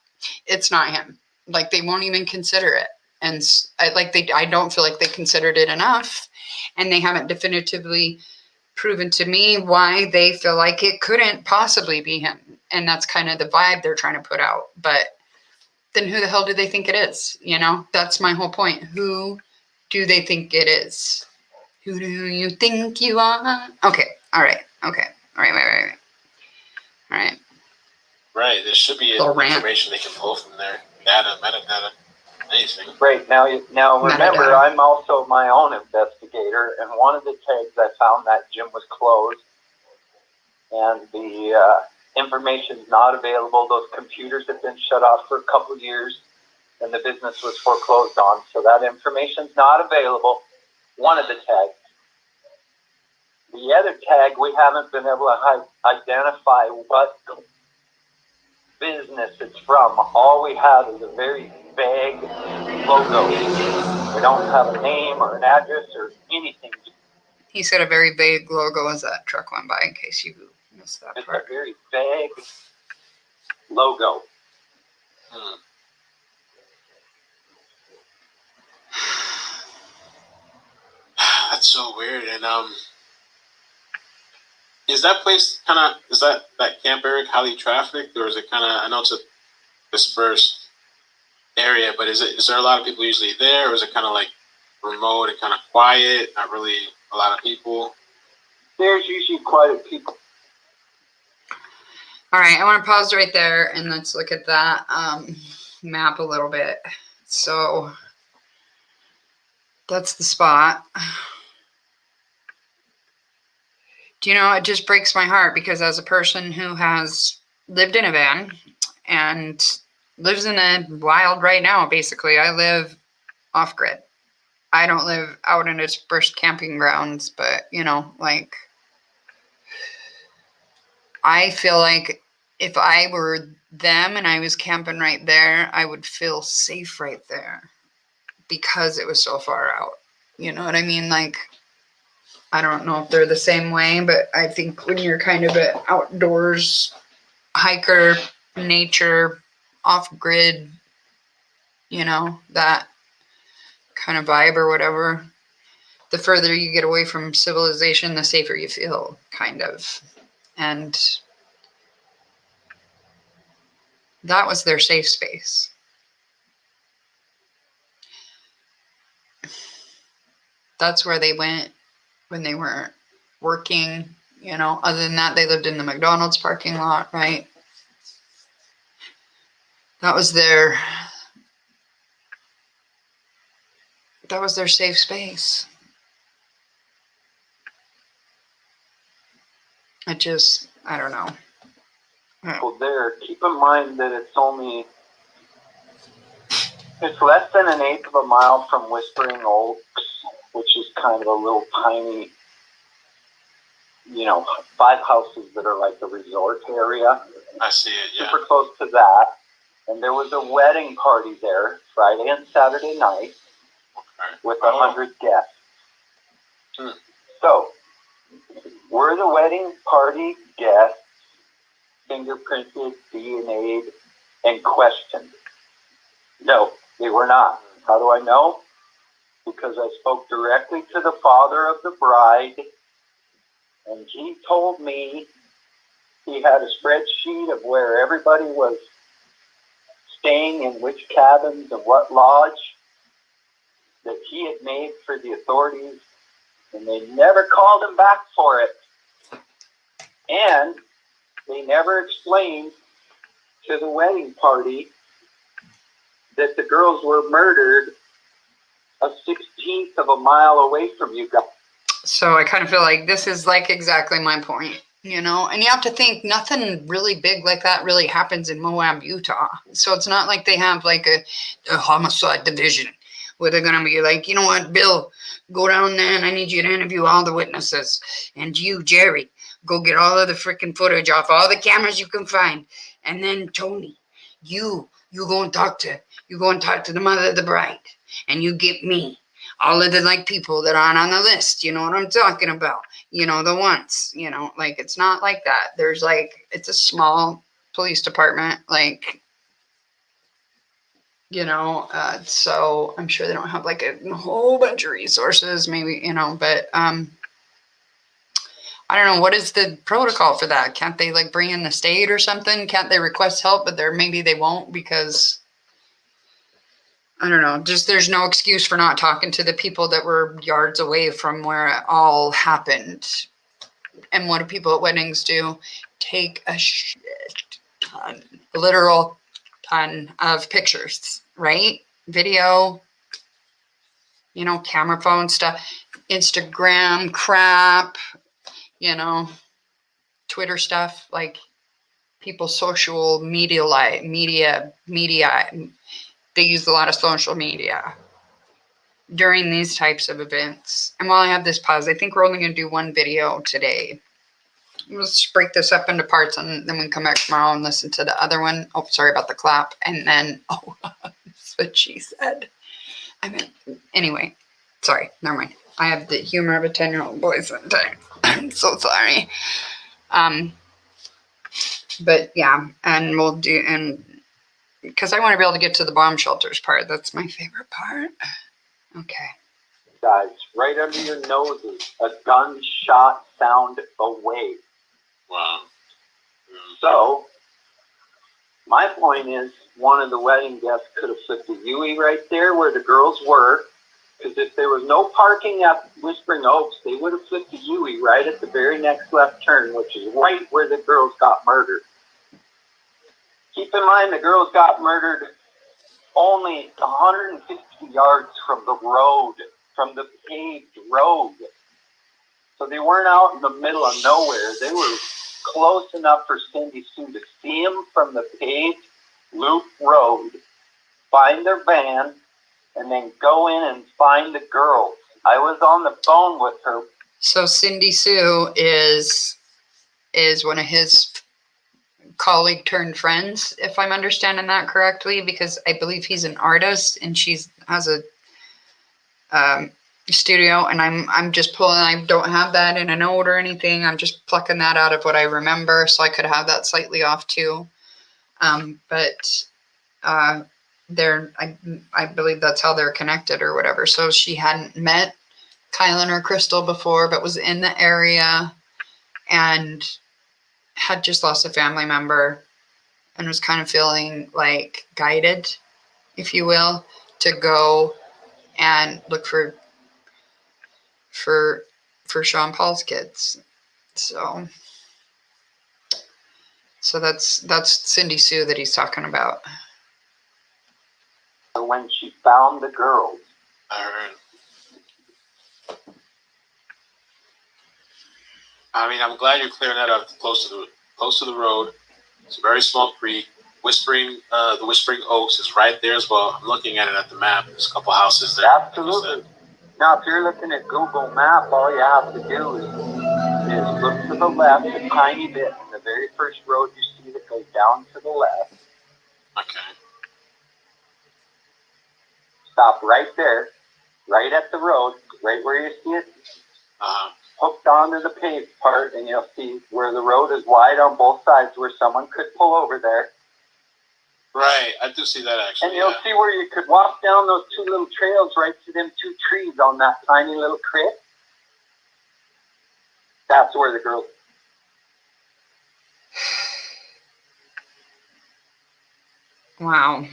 him. Like they won't even consider it. And I don't feel like they considered it enough, and they haven't definitively proven to me why they feel like it couldn't possibly be him. And that's kind of the vibe they're trying to put out. But then who the hell do they think it is? You know, that's my whole point. Who do they think it is? Who do you think you are? Okay. All right. Okay. All right. All right. Right. There should be information they can pull from there. Data, metadata, anything. Right. Now remember, Metadata. I'm also my own investigator, and one of the tags I found, that gym was closed, and the information's not available. Those computers have been shut off for a couple of years, and the business was foreclosed on. So that information's not available. One of the tags. The other tag, we haven't been able to identify what business it's from. All we have is a very vague logo. We don't have a name or an address or anything. He said a very vague logo as that truck went by, in case you missed that It's part. a very vague logo. That's so weird. And is that place that camp area highly trafficked, or is it kind of? I know it's a dispersed area, but is there a lot of people usually there, or is it kind of like remote and kind of quiet? Not really a lot of people. There's usually quite a people. All right, I want to pause right there and let's look at that map a little bit. So that's the spot. Do you know, it just breaks my heart, because as a person who has lived in a van and lives in the wild right now, basically, I live off grid. I don't live out in dispersed camping grounds, but you know, like, I feel like if I were them and I was camping right there, I would feel safe right there because it was so far out. You know what I mean? Like, I don't know if they're the same way, but I think when you're kind of an outdoors hiker, nature, off-grid, you know, that kind of vibe or whatever, the further you get away from civilization, the safer you feel, kind of. And that was their safe space. That's where they went when they weren't working, you know. Other than that, they lived in the McDonald's parking lot, right? That was their safe space. I don't know. People there. Keep in mind that it's less than an eighth of a mile from Whispering Oaks, which is kind of a little tiny, 5 houses that are like the resort area. I see it, yeah. Super close to that. And there was a wedding party there Friday and Saturday night with 100 guests. So, were the wedding party guests fingerprinted, DNA'd, and questioned? No, they were not. How do I know? Because I spoke directly to the father of the bride, and he told me he had a spreadsheet of where everybody was staying, in which cabins and what lodge, that he had made for the authorities, and they never called him back for it. And they never explained to the wedding party that the girls were murdered a 16th of a mile away from you guys. So I kind of feel like this is like exactly my point, you know? And you have to think nothing really big like that really happens in Moab, Utah. So it's not like they have like a homicide division where they're going to be like, you know what, Bill, go down there and I need you to interview all the witnesses. And you, Jerry, go get all of the freaking footage off all the cameras you can find. And then Tony, you go and talk to the mother of the bride. And you get me all of the like people that aren't on the list. You know what I'm talking about? You know, the ones, like, it's not like that. There's like, it's a small police department. Like, you know, so I'm sure they don't have like a whole bunch of resources, maybe, you know, but I don't know, what is the protocol for that? Can't they like bring in the state or something? Can't they request help, but maybe they won't because I don't know, just there's no excuse for not talking to the people that were yards away from where it all happened. And what do people at weddings do? Take a ton, a literal ton of pictures, right? Video, you know, camera phone stuff, Instagram crap, you know, Twitter stuff, like people's social media, they use a lot of social media during these types of events. And while I have this pause, I think we're only going to do one video today. Let's break this up into parts and then we can come back tomorrow and listen to the other one. Oh, sorry about the clap. And then, oh, that's what she said. I mean, anyway, sorry, never mind. I have the humor of a 10-year-old boy sometimes. I'm so sorry. But yeah, and we'll do, and because I want to be able to get to the bomb shelters part. That's my favorite part. Okay. Guys, right under your noses, a gunshot sound away. Wow. So, my point is, one of the wedding guests could have flipped a U-turn right there where the girls were, because if there was no parking at Whispering Oaks, they would have flipped a U-turn right at the very next left turn, which is right where the girls got murdered. Keep in mind, the girls got murdered only 150 yards from the road, from the paved road. So they weren't out in the middle of nowhere. They were close enough for Cindy Sue to see them from the paved loop road, find their van, and then go in and find the girls. I was on the phone with her. So Cindy Sue is one of his colleague turned friends, if I'm understanding that correctly, because I believe he's an artist and has a studio, and I'm just pulling. I don't have that in a note or anything. I'm just plucking that out of what I remember, so I could have that slightly off too. But I believe that's how they're connected or whatever. So she hadn't met Kylen or Crystal before, but was in the area and had just lost a family member and was kind of feeling like guided, if you will, to go and look for Sean Paul's kids. So that's Cindy Sue that he's talking about. When she found the girls. I heard. I mean, I'm glad you're clearing that up close to the road. It's a very small creek. The Whispering Oaks is right there as well. I'm looking at it at the map. There's a couple houses there. Absolutely. Now, if you're looking at Google Map, all you have to do is look to the left a tiny bit. And the very first road you see that goes down to the left. Okay. Stop right there, right at the road, right where you see it. Hooked onto the paved part, and you'll see where the road is wide on both sides where someone could pull over there. Right, I do see that actually. And you'll see where you could walk down those two little trails right to them two trees on that tiny little creek. That's where the girls. Wow.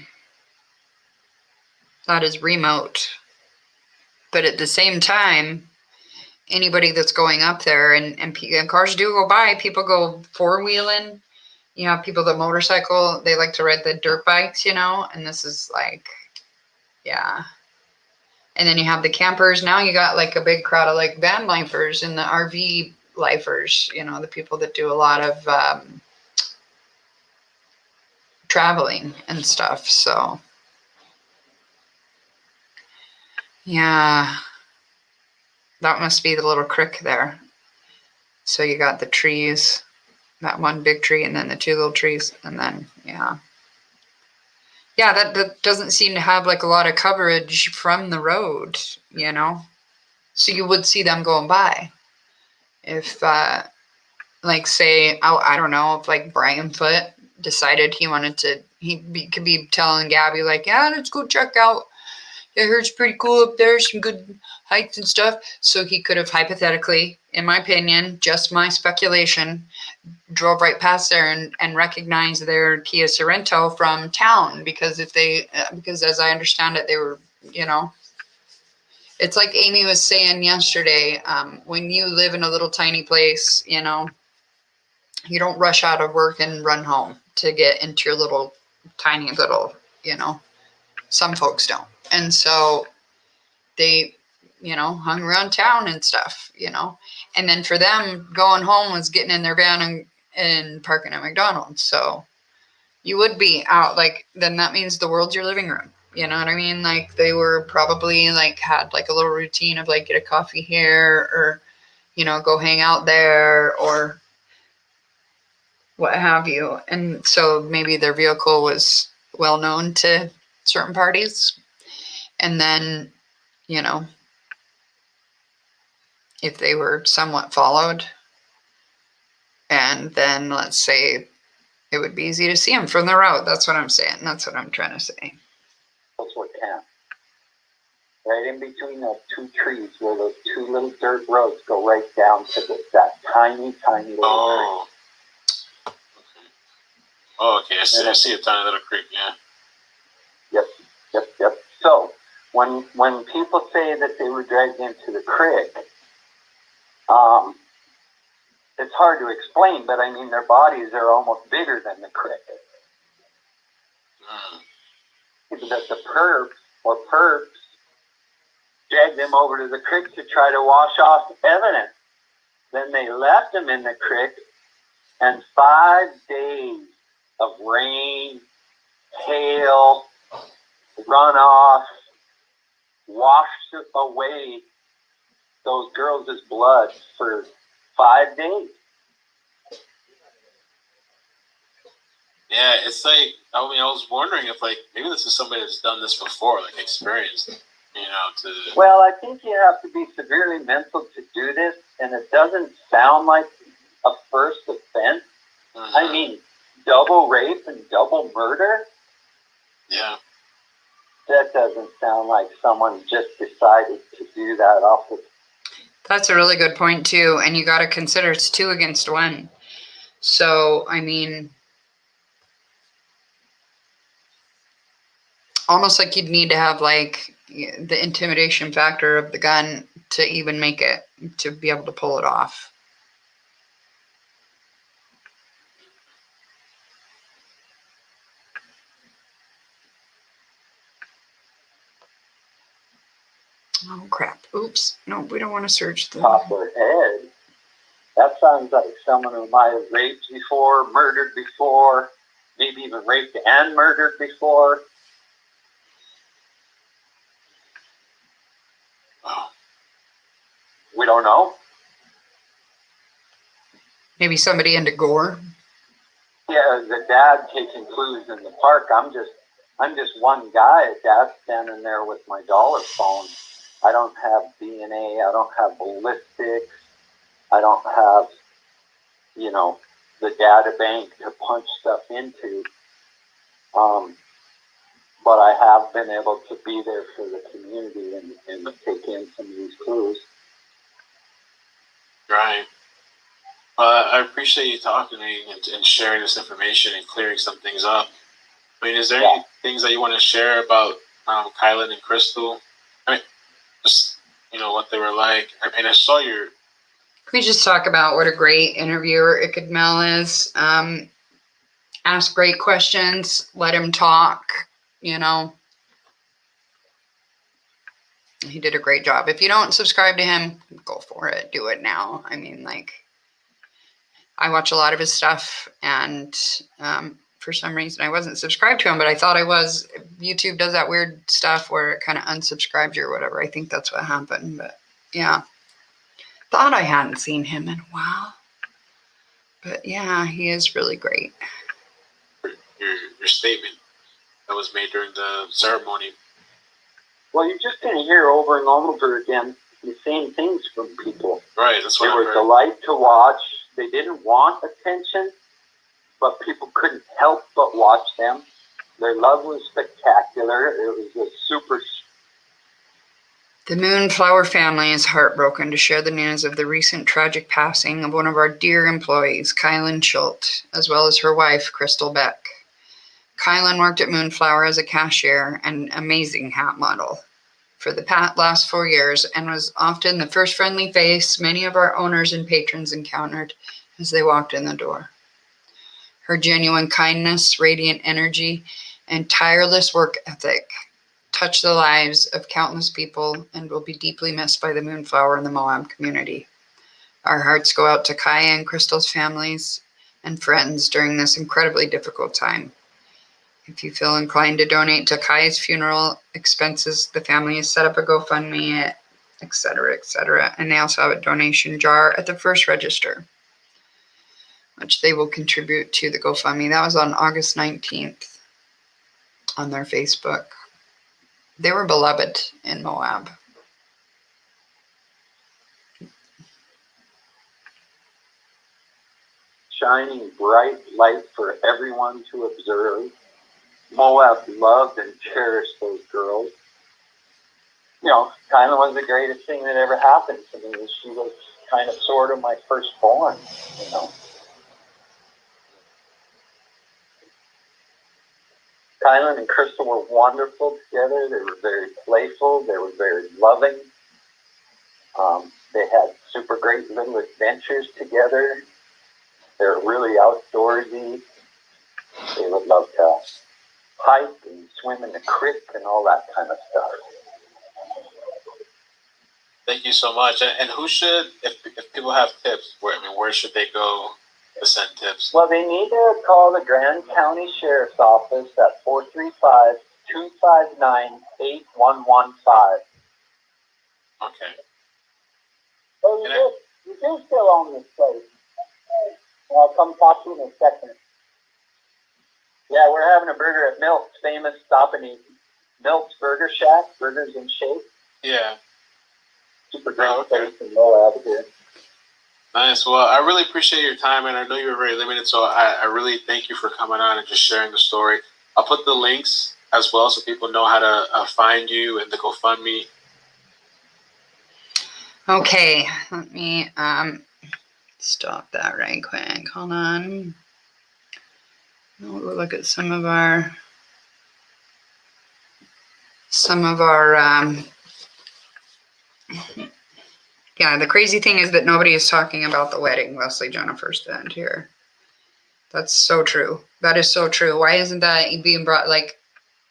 That is remote. But at the same time, anybody that's going up there and cars do go by, people go four-wheeling. You know, people that motorcycle, they like to ride the dirt bikes, you know, and this is like, yeah. And then you have the campers. Now you got like a big crowd of like van lifers and the RV lifers, you know, the people that do a lot of traveling and stuff. So, yeah, that must be the little creek there. So you got the trees. That one big tree and then the two little trees and then, yeah. Yeah, that doesn't seem to have like a lot of coverage from the road, you know. So you would see them going by. If, like say, I don't know, if like Brianfoot decided he wanted to could be telling Gabby like, yeah, let's go check out. I heard it's pretty cool up there, some good hikes and stuff. So he could have hypothetically, in my opinion, just my speculation, drove right past there and recognized their Kia Sorento from town because because as I understand it, they were, it's like Amy was saying yesterday, when you live in a little tiny place, you don't rush out of work and run home to get into your little tiny little, some folks don't. And so they, hung around town and stuff, and then for them going home was getting in their van and parking at McDonald's. So you would be out, like, then that means the world's your living room. You know what I mean? Like they were probably like had like a little routine of like get a coffee here or, go hang out there or what have you. And so maybe their vehicle was well known to certain parties. And then, if they were somewhat followed, and then let's say it would be easy to see them from the road. That's what I'm saying. That's what I'm trying to say. That's what camp. Right in between those two trees where those two little dirt roads go right down to that tiny, tiny little creek. Oh, okay. I see a tiny little creek, yeah. Yep. So when people say that they were dragged into the creek, it's hard to explain, but I mean their bodies are almost bigger than the creek. That the perps dragged them over to the creek to try to wash off evidence. Then they left them in the creek, and 5 days of rain, hail, runoff washed away those girls' blood for 5 days. Yeah, it's like, I was wondering if like maybe this is somebody that's done this before, like experienced, to. Well, I think you have to be severely mental to do this, and it doesn't sound like a first offense. I mean, double rape and double murder? Yeah. That doesn't sound like someone just decided to do that off the. That's a really good point too, and you got to consider it's 2 against 1. So, I mean, almost like you'd need to have like the intimidation factor of the gun to even make it, to be able to pull it off. Oh crap. Oops. No, we don't want to search the top of their head. That sounds like someone who might have raped before, murdered before, maybe even raped and murdered before. Wow. We don't know. maybe somebody into gore. Yeah, the dad taking clues in the park. I'm just one guy. Dad's standing there with my dollar phone. I don't have DNA. I don't have ballistics. I don't have, the data bank to punch stuff into. But I have been able to be there for the community and take in some of these clues. Right. I appreciate you talking to me and sharing this information and clearing some things up. I mean, is there any things that you want to share about Kylen and Crystal? I mean, just, what they were like. I mean, I saw your... Can we just talk about what a great interviewer Ikadmel is? Ask great questions, let him talk, He did a great job. If you don't subscribe to him, go for it. Do it now. I mean, I watch a lot of his stuff, and for some reason I wasn't subscribed to him, but I thought I was. YouTube does that weird stuff where it kind of unsubscribes you or whatever. I think that's what happened, but yeah. Thought I hadn't seen him in a while. But yeah, he is really great. Your statement that was made during the ceremony. Well, you're just going to hear over and over again the same things from people. Right, that's what they were delight to watch. They didn't want attention, but people couldn't help but watch them. Their love was spectacular. It was a super. The Moonflower family is heartbroken to share the news of the recent tragic passing of one of our dear employees, Kylen Schultz, as well as her wife, Crystal Beck. Kylen worked at Moonflower as a cashier and amazing hat model for the last 4 years and was often the first friendly face many of our owners and patrons encountered as they walked in the door. Her genuine kindness, radiant energy, and tireless work ethic touch the lives of countless people and will be deeply missed by the Moonflower and the Moab community. Our hearts go out to Kaya and Crystal's families and friends during this incredibly difficult time. If you feel inclined to donate to Kaya's funeral expenses, the family has set up a GoFundMe, etc. And they also have a donation jar at the first register, which they will contribute to the GoFundMe. That was on August 19th on their Facebook. They were beloved in Moab. Shining bright light for everyone to observe. Moab loved and cherished those girls. You know, Kylen was the greatest thing that ever happened to me. She was kind of sort of my firstborn, you know. Kylen and Crystal were wonderful together. They were very playful. They were very loving. They had super great little adventures together. They were really outdoorsy. They would love to hike and swim in the creek and all that kind of stuff. Thank you so much. And who should, if people have tips, where should they go to send tips? Well, they need to call the Grand County Sheriff's Office at 435-259-8115. Okay. Oh, you do still own this place. I'll come talk to you in a second. Yeah, we're having a burger at Milk's, famous Stop and Eat. Milk's Burger Shack, burgers in shape. Yeah. Super great place in Moab here. Nice. Well, I really appreciate your time, and I know you were very limited, so I really thank you for coming on and just sharing the story. I'll put the links as well so people know how to find you and the GoFundMe. Okay, let me stop that right quick. Hold on. We'll look at some of our yeah, the crazy thing is that nobody is talking about the wedding Leslie Jennifer spent here. That's so true. That is so true. Why isn't that being brought, like,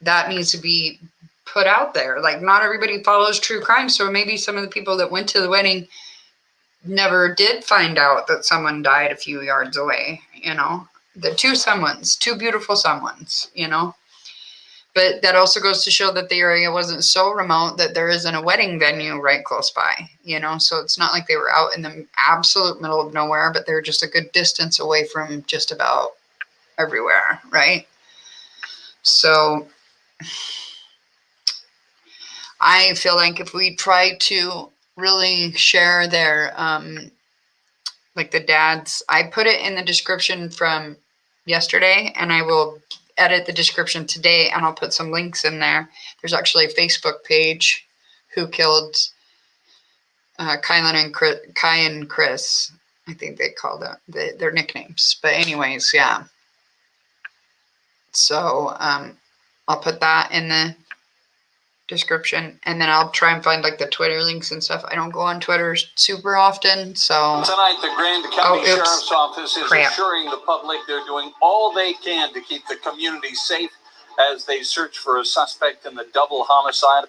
that needs to be put out there. Like, not everybody follows true crime, so maybe some of the people that went to the wedding never did find out that someone died a few yards away, you know. The two beautiful someones, you know. But that also goes to show that the area wasn't so remote that there isn't a wedding venue right close by, you know. So it's not like they were out in the absolute middle of nowhere, but they're just a good distance away from just about everywhere, right? So I feel like if we try to really share their, like the dads, I put it in the description from yesterday, and I will edit the description today, and I'll put some links in there. There's actually a Facebook page, Who Killed Kylen and Kai and Chris. I think they call that their nicknames. But anyways, yeah. So I'll put that in the description, and then I'll try and find like the Twitter links and stuff. I don't go on Twitter super often, so tonight the Grand County Sheriff's Office is assuring the public they're doing all they can to keep the community safe as they search for a suspect in the double homicide.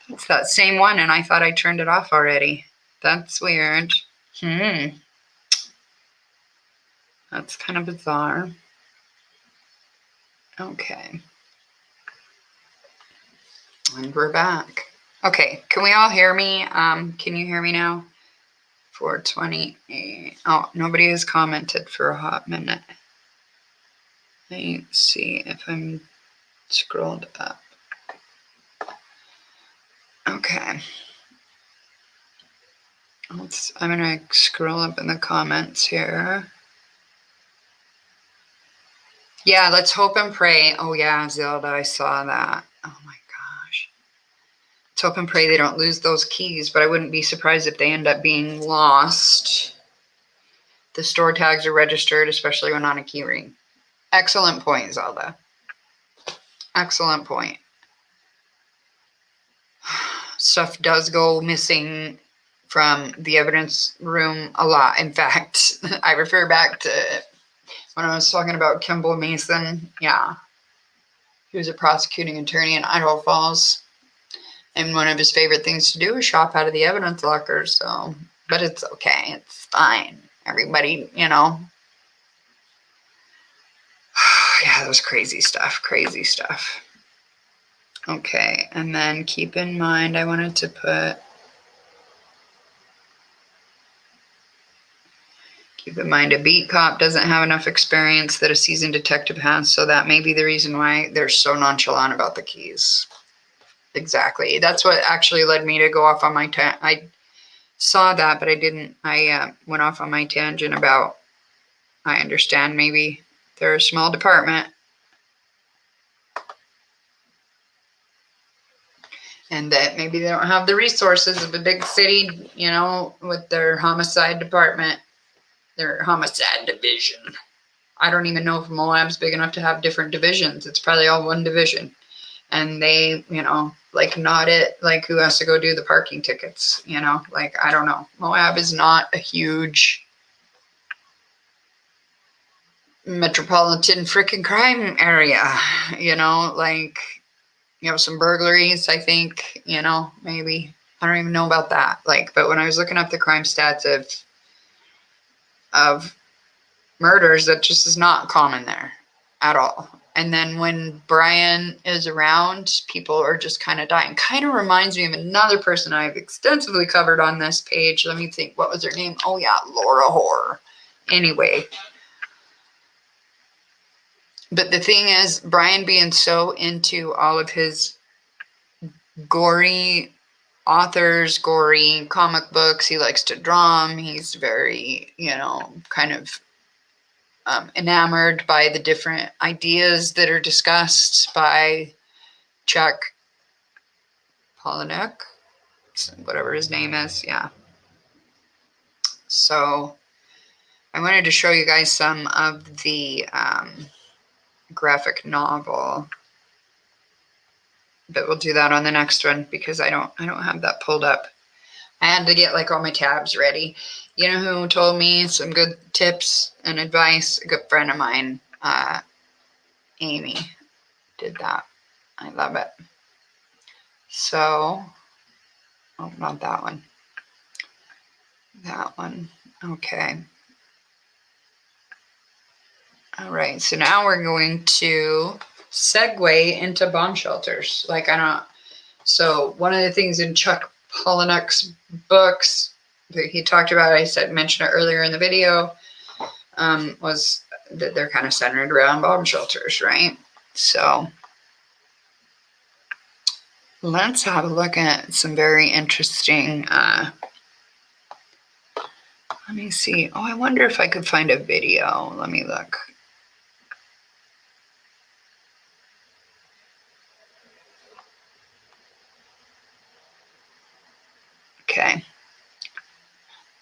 It's that same one, and I thought I turned it off already. That's weird. That's kind of bizarre. Okay. And we're back. Okay, can we all hear me? Can you hear me now? 428. Oh, nobody has commented for a hot minute. Let me see if I'm scrolled up. Okay. I'm gonna scroll up in the comments here. Yeah, let's hope and pray. Oh yeah, Zelda, I saw that. Oh my gosh. Let's hope and pray they don't lose those keys, but I wouldn't be surprised if they end up being lost. The store tags are registered, especially when on a key ring. Excellent point, Zelda. Excellent point. Stuff does go missing from the evidence room a lot. In fact, I refer back to when I was talking about Kimball Mason. Yeah. He was a prosecuting attorney in Idaho Falls. And one of his favorite things to do is shop out of the evidence locker. So, but it's okay. It's fine. Everybody, you know. Yeah, that was crazy stuff. Crazy stuff. Okay. And then keep in mind, I wanted to put, keep in mind, a beat cop doesn't have enough experience that a seasoned detective has. So that may be the reason why they're so nonchalant about the keys. Exactly. That's what actually led me to go off on my I saw that, but I didn't. I went off on my tangent about, I understand maybe they're a small department and that maybe they don't have the resources of a big city, you know, with their homicide department, their homicide division. I don't even know if Moab's big enough to have different divisions. It's probably all one division. And they, you know, like not it, like who has to go do the parking tickets, you know, like, I don't know. Moab is not a huge metropolitan freaking crime area, you know, like you have some burglaries, I think, you know, maybe. I don't even know about that. Like, but when I was looking up the crime stats of murders, that just is not common there at all. And then when Brian is around, people are just kind of dying. Kind of reminds me of another person I've extensively covered on this page. Let me think. What was her name? Oh, yeah, Laura Hoare. Anyway. But the thing is, Brian being so into all of his gory authors, gory comic books, he likes to draw them. He's very, you know, kind of enamored by the different ideas that are discussed by Chuck Palahniuk, whatever his name is. Yeah. So I wanted to show you guys some of the graphic novel, but we'll do that on the next one because I don't have that pulled up. I had to get like all my tabs ready. You know who told me some good tips and advice? A good friend of mine, Amy, did that. I love it. So, oh, not that one. That one. Okay. All right. So now we're going to segue into bomb shelters. Like, I don't. So one of the things in Chuck Palahniuk's books that he talked about, mentioned it earlier in the video, was that they're kind of centered around bomb shelters, right? So let's have a look at some very interesting, let me see. Oh, I wonder if I could find a video. Let me look. Okay.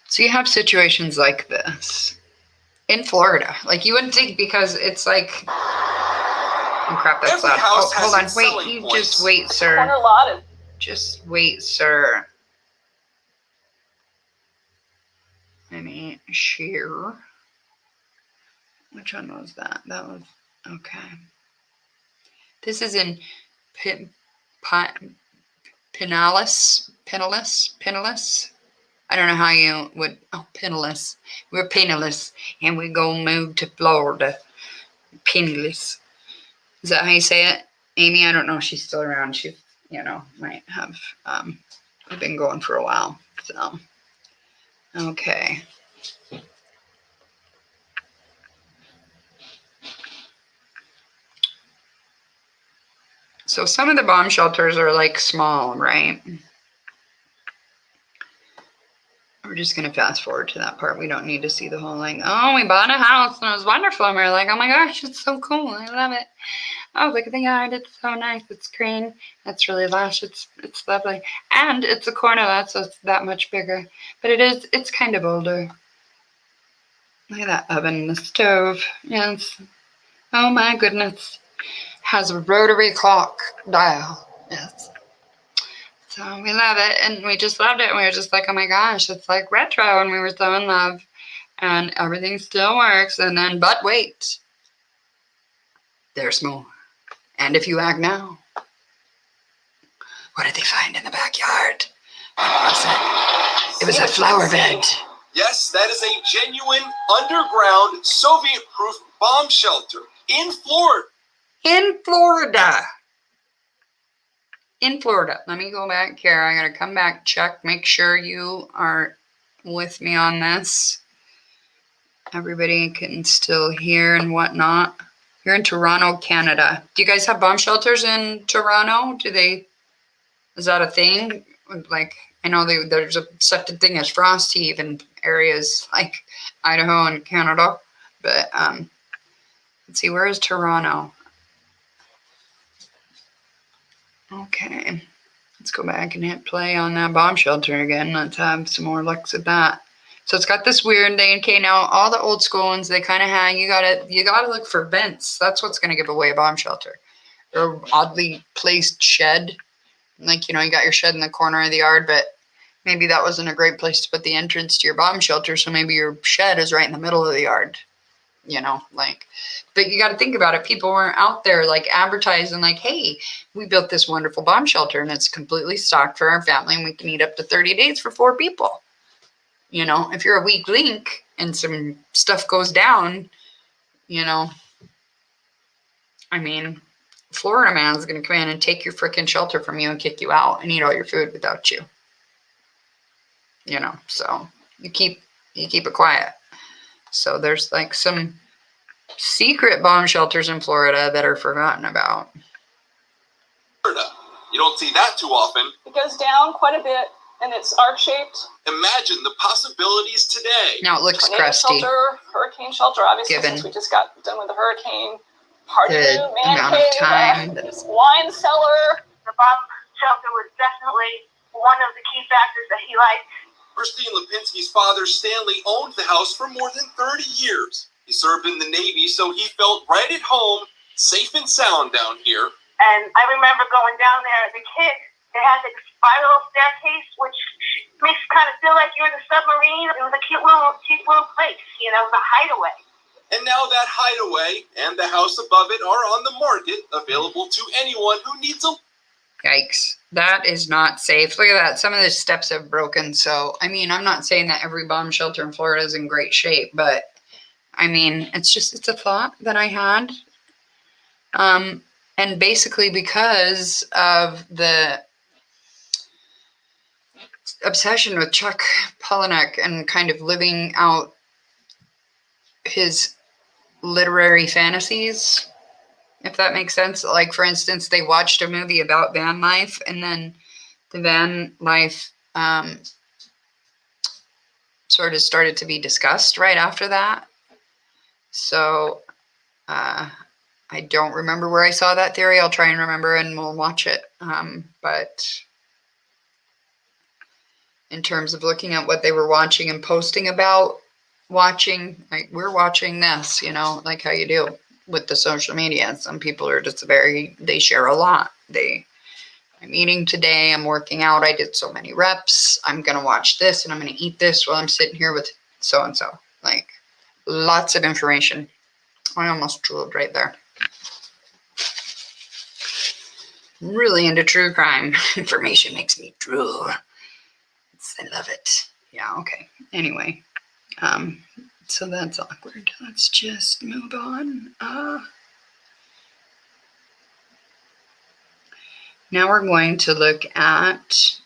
So you have situations like this in Florida. Like you wouldn't think because it's like, oh crap, that's loud. Oh, hold on. Wait, you just wait, sir. Just wait, sir. Let me share. Which one was that? That was, okay. This is in Pinellas. I don't know how you would, oh, Pinellas. We're penniless and we go move to Florida. Penniless. Is that how you say it? Amy, I don't know if she's still around. She, you know, might have been going for a while. So, okay. So some of the bomb shelters are like small, right? We're just going to fast forward to that part. We don't need to see the whole like, oh, we bought a house and it was wonderful. And we're like, oh my gosh, it's so cool. I love it. Oh, look at the yard. It's so nice. It's green. It's really lush. It's lovely. And it's a corner lot, so it's that much bigger. But it's kind of older. Look at that oven and the stove. Yes. Oh my goodness. Has a rotary clock dial. Yes. So we love it, and we just loved it, and we were just like, oh my gosh, it's like retro, and we were so in love, and everything still works, and then, but wait, there's more. And if you act now, what did they find in the backyard? What was it? It was a flower bed. Yes, that is a genuine underground Soviet-proof bomb shelter in Florida. In Florida. In Florida. Let me go back here. I gotta come back, check, make sure you are with me on this. Everybody can still hear and whatnot. You're in Toronto, Canada. Do you guys have bomb shelters in Toronto? Is that a thing? Like, I know there's a such a thing as frost heave in areas like Idaho and Canada. But let's see, where is Toronto? Okay, let's go back and hit play on that bomb shelter again. Let's have some more looks at that. So it's got this weird thing. Okay, now all the old school ones, they kind of hang. You gotta look for vents. That's what's gonna give away a bomb shelter. Or oddly placed shed. Like, you got your shed in the corner of the yard, but maybe that wasn't a great place to put the entrance to your bomb shelter. So maybe your shed is right in the middle of the yard. But you got to think about it. People weren't out there like advertising like, hey, we built this wonderful bomb shelter and it's completely stocked for our family and we can eat up to 30 days for 4 people. If you're a weak link and some stuff goes down, Florida man is going to come in and take your freaking shelter from you and kick you out and eat all your food without you. So you keep it quiet. So there's like some secret bomb shelters in Florida that are forgotten about. Florida. You don't see that too often. It goes down quite a bit, and it's arc-shaped. Imagine the possibilities today. Now it looks Tornado crusty. shelter, hurricane shelter, obviously, Given since we just got done with the hurricane. Party the room, man amount of cave, time that is wine cellar. The bomb shelter was definitely one of the key factors that he liked. Christine Lipinski's father, Stanley, owned the house for more than 30 years. He served in the Navy, so he felt right at home, safe and sound down here. And I remember going down there as a kid. It had this spiral staircase, which makes you kind of feel like you're in a submarine. It was a cute little place, the hideaway. And now that hideaway and the house above it are on the market, available to anyone who needs a... Yikes. That is not safe. Look at that. Some of the steps have broken. So, I'm not saying that every bomb shelter in Florida is in great shape, but it's a thought that I had. And basically because of the obsession with Chuck Palahniuk and kind of living out his literary fantasies, if that makes sense. Like, for instance, they watched a movie about van life, and then the van life sort of started to be discussed right after that. So I don't remember where I saw that theory. I'll try and remember and we'll watch it. But in terms of looking at what they were watching and posting about watching, like, we're watching this, like how you do with the social media. Some people are just they share a lot. I'm eating today, I'm working out, I did so many reps, I'm going to watch this and I'm going to eat this while I'm sitting here with so-and-so. Like, lots of information. I almost drooled right there. I'm really into true crime. Information makes me drool. I love it. Yeah, okay. Anyway, so that's awkward. Let's just move on. Now we're going to look at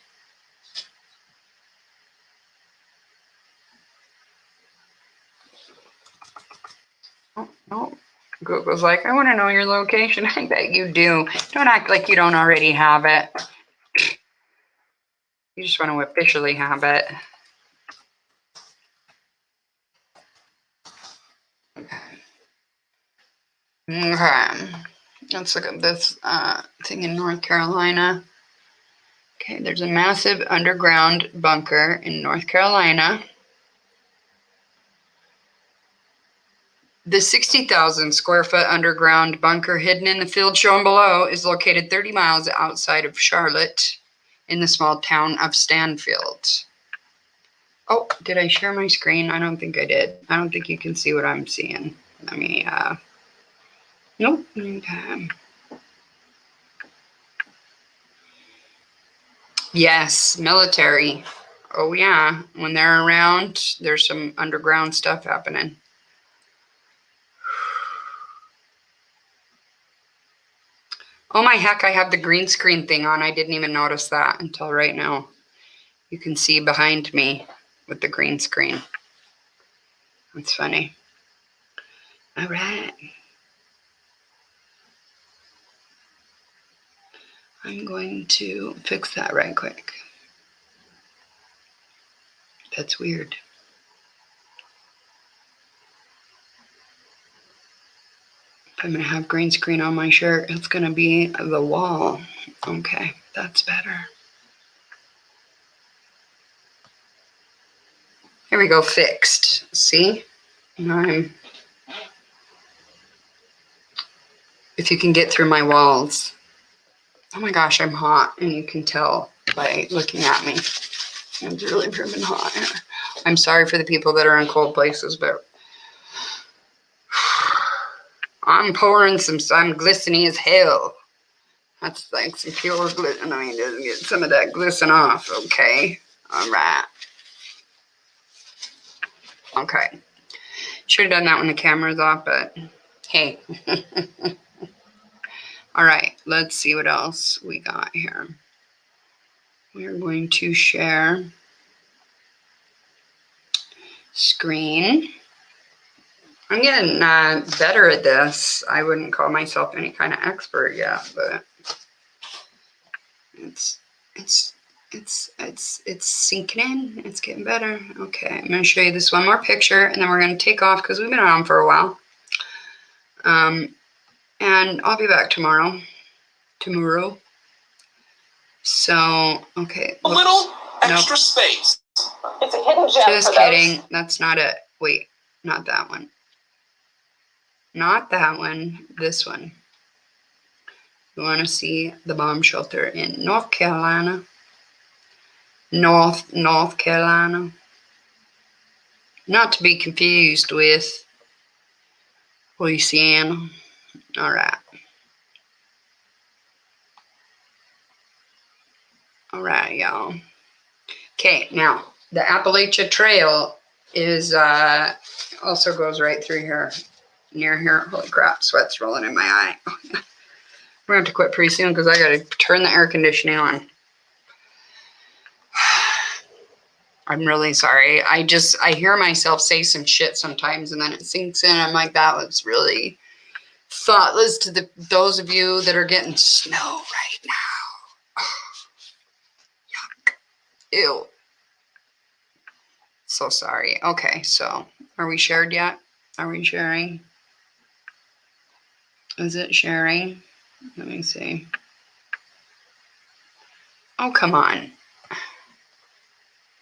Google's like, I want to know your location. I bet you do. Don't act like you don't already have it. You just want to officially have it. Okay. Let's look at this thing in North Carolina. Okay, there's a massive underground bunker in North Carolina. The 60,000 square foot underground bunker hidden in the field shown below is located 30 miles outside of Charlotte in the small town of Stanfield. Oh, did I share my screen? I don't think I did. I don't think you can see what I'm seeing. Let me, nope. Okay. Yes, military. Oh, yeah. When they're around, there's some underground stuff happening. Oh my heck, I have the green screen thing on. I didn't even notice that until right now. You can see behind me with the green screen. That's funny. All right. I'm going to fix that right quick. That's weird. If I'm going to have green screen on my shirt, it's going to be the wall. Okay, that's better. Here we go, fixed. See? If you can get through my walls. Oh my gosh, I'm hot, and you can tell by looking at me. It's really dripping hot here. I'm sorry for the people that are in cold places, but I'm pouring I'm glistening as hell. That's like some pure glisten. I mean, doesn't get some of that glisten off, okay? All right. Okay. Should have done that when the camera's off, but hey. All right, let's see what else we got here. We're going to share screen. I'm getting better at this. I wouldn't call myself any kind of expert yet, but it's sinking in. It's getting better. Okay, I'm going to show you this one more picture, and then we're going to take off because we've been on for a while. And I'll be back tomorrow. So, okay. A little extra space. It's a hidden gem. Just kidding. That's not it. Wait, not that one. Not that one. This one. You want to see the bomb shelter in North Carolina. North Carolina. Not to be confused with Louisiana. All right. All right, y'all. Okay, now the Appalachia Trail is also goes right through here, near here. Holy crap, sweat's rolling in my eye. Oh, yeah. We're going to have to quit pretty soon because I got to turn the air conditioning on. I'm really sorry. I hear myself say some shit sometimes and then it sinks in. I'm like, that was really thoughtless to those of you that are getting snow right now. Oh, yuck. Ew. So sorry. Okay, so are we shared yet? Are we sharing? Is it sharing? Let me see. Oh, come on.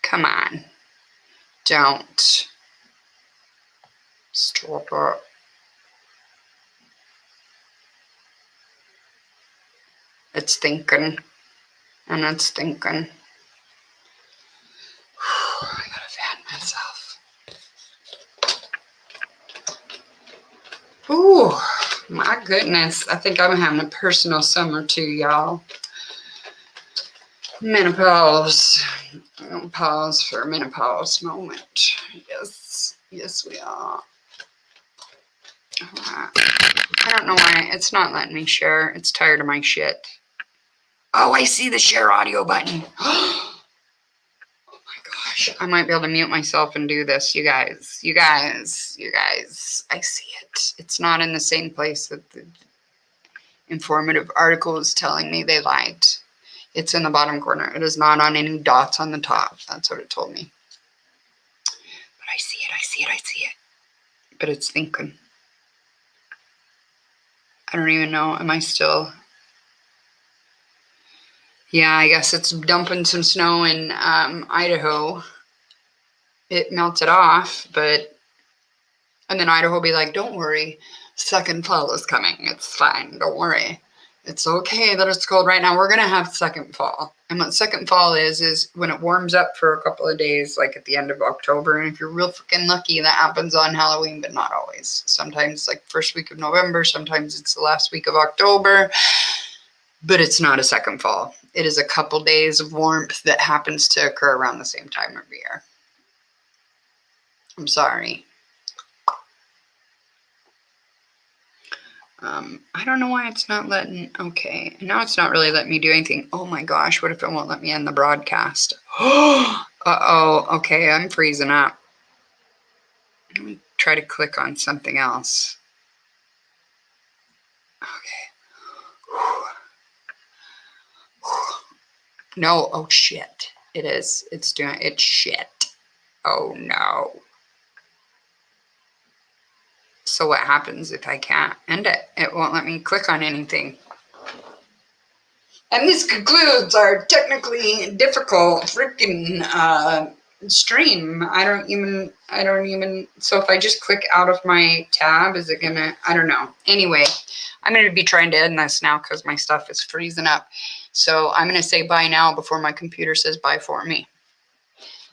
Come on. Don't. Stop it. It's thinking. And it's thinking. I gotta fan myself. Ooh, my goodness. I think I'm having a personal summer too, y'all. Menopause. I'm gonna pause for a menopause moment. Yes. Yes, we are. Alright. I don't know why it's not letting me share. It's tired of my shit. Oh, I see the share audio button. Oh my gosh. I might be able to mute myself and do this. You guys. I see it. It's not in the same place that the informative article is telling me they lied. It's in the bottom corner. It is not on any dots on the top. That's what it told me. But I see it. But it's thinking. I don't even know. Am I still? Yeah, I guess it's dumping some snow in Idaho. It melted off, and then Idaho will be like, don't worry, second fall is coming. It's fine. Don't worry. It's okay that it's cold right now. We're going to have second fall. And what second fall is when it warms up for a couple of days, like at the end of October. And if you're real freaking lucky, that happens on Halloween, but not always. Sometimes like first week of November. Sometimes it's the last week of October. But it's not a second fall. It is a couple days of warmth that happens to occur around the same time every year. I'm sorry. I don't know why it's not letting, okay. Now it's not really letting me do anything. Oh my gosh, what if it won't let me end the broadcast? Uh-oh, okay, I'm freezing up. Let me try to click on something else. Okay. No, oh shit. It is, it's doing, it's shit. Oh no. So what happens if I can't end it? It won't let me click on anything. And this concludes our technically difficult freaking stream. I don't even, so if I just click out of my tab, is it gonna, I don't know. Anyway, I'm gonna be trying to end this now because my stuff is freezing up. So I'm gonna say bye now before my computer says bye for me.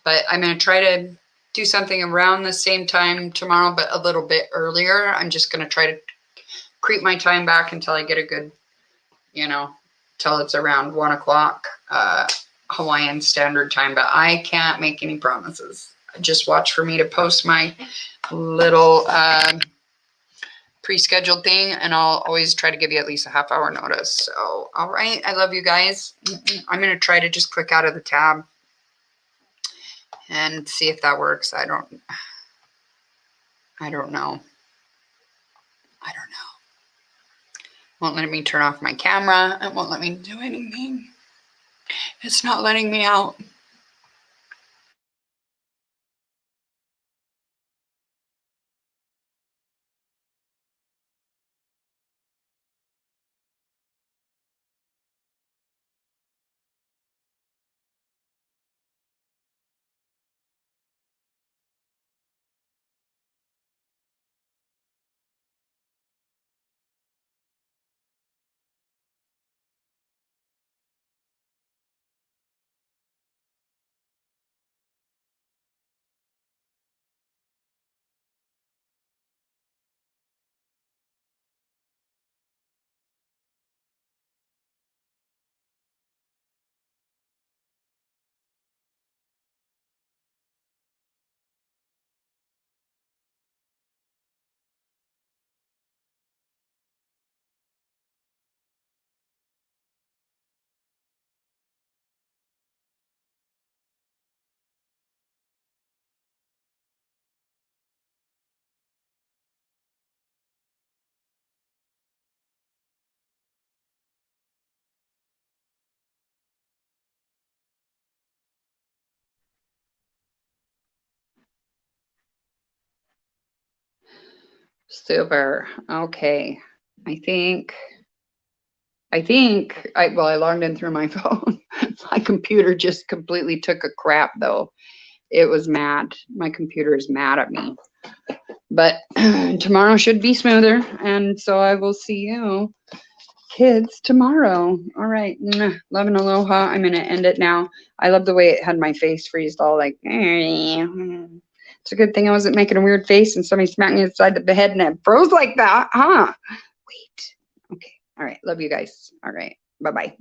But I'm gonna try to do something around the same time tomorrow, but a little bit earlier. I'm just going to try to creep my time back until I get a good, till it's around 1 o'clock Hawaiian Standard Time, but I can't make any promises. Just watch for me to post my little pre-scheduled thing, and I'll always try to give you at least a half-hour notice. So, all right, I love you guys. I'm going to try to just click out of the tab and see if that works. I don't know. I don't know. Won't let me turn off my camera. It won't let me do anything. It's not letting me out. Super. Okay. I logged in through my phone. My computer just completely took a crap though. It was mad. My computer is mad at me. But tomorrow should be smoother. And so I will see you kids tomorrow. All right. Love and aloha. I'm going to end it now. I love the way it had my face freezed all like, it's a good thing I wasn't making a weird face and somebody smacked me inside the head and it froze like that, huh? Wait. Okay. All right. Love you guys. All right. Bye-bye.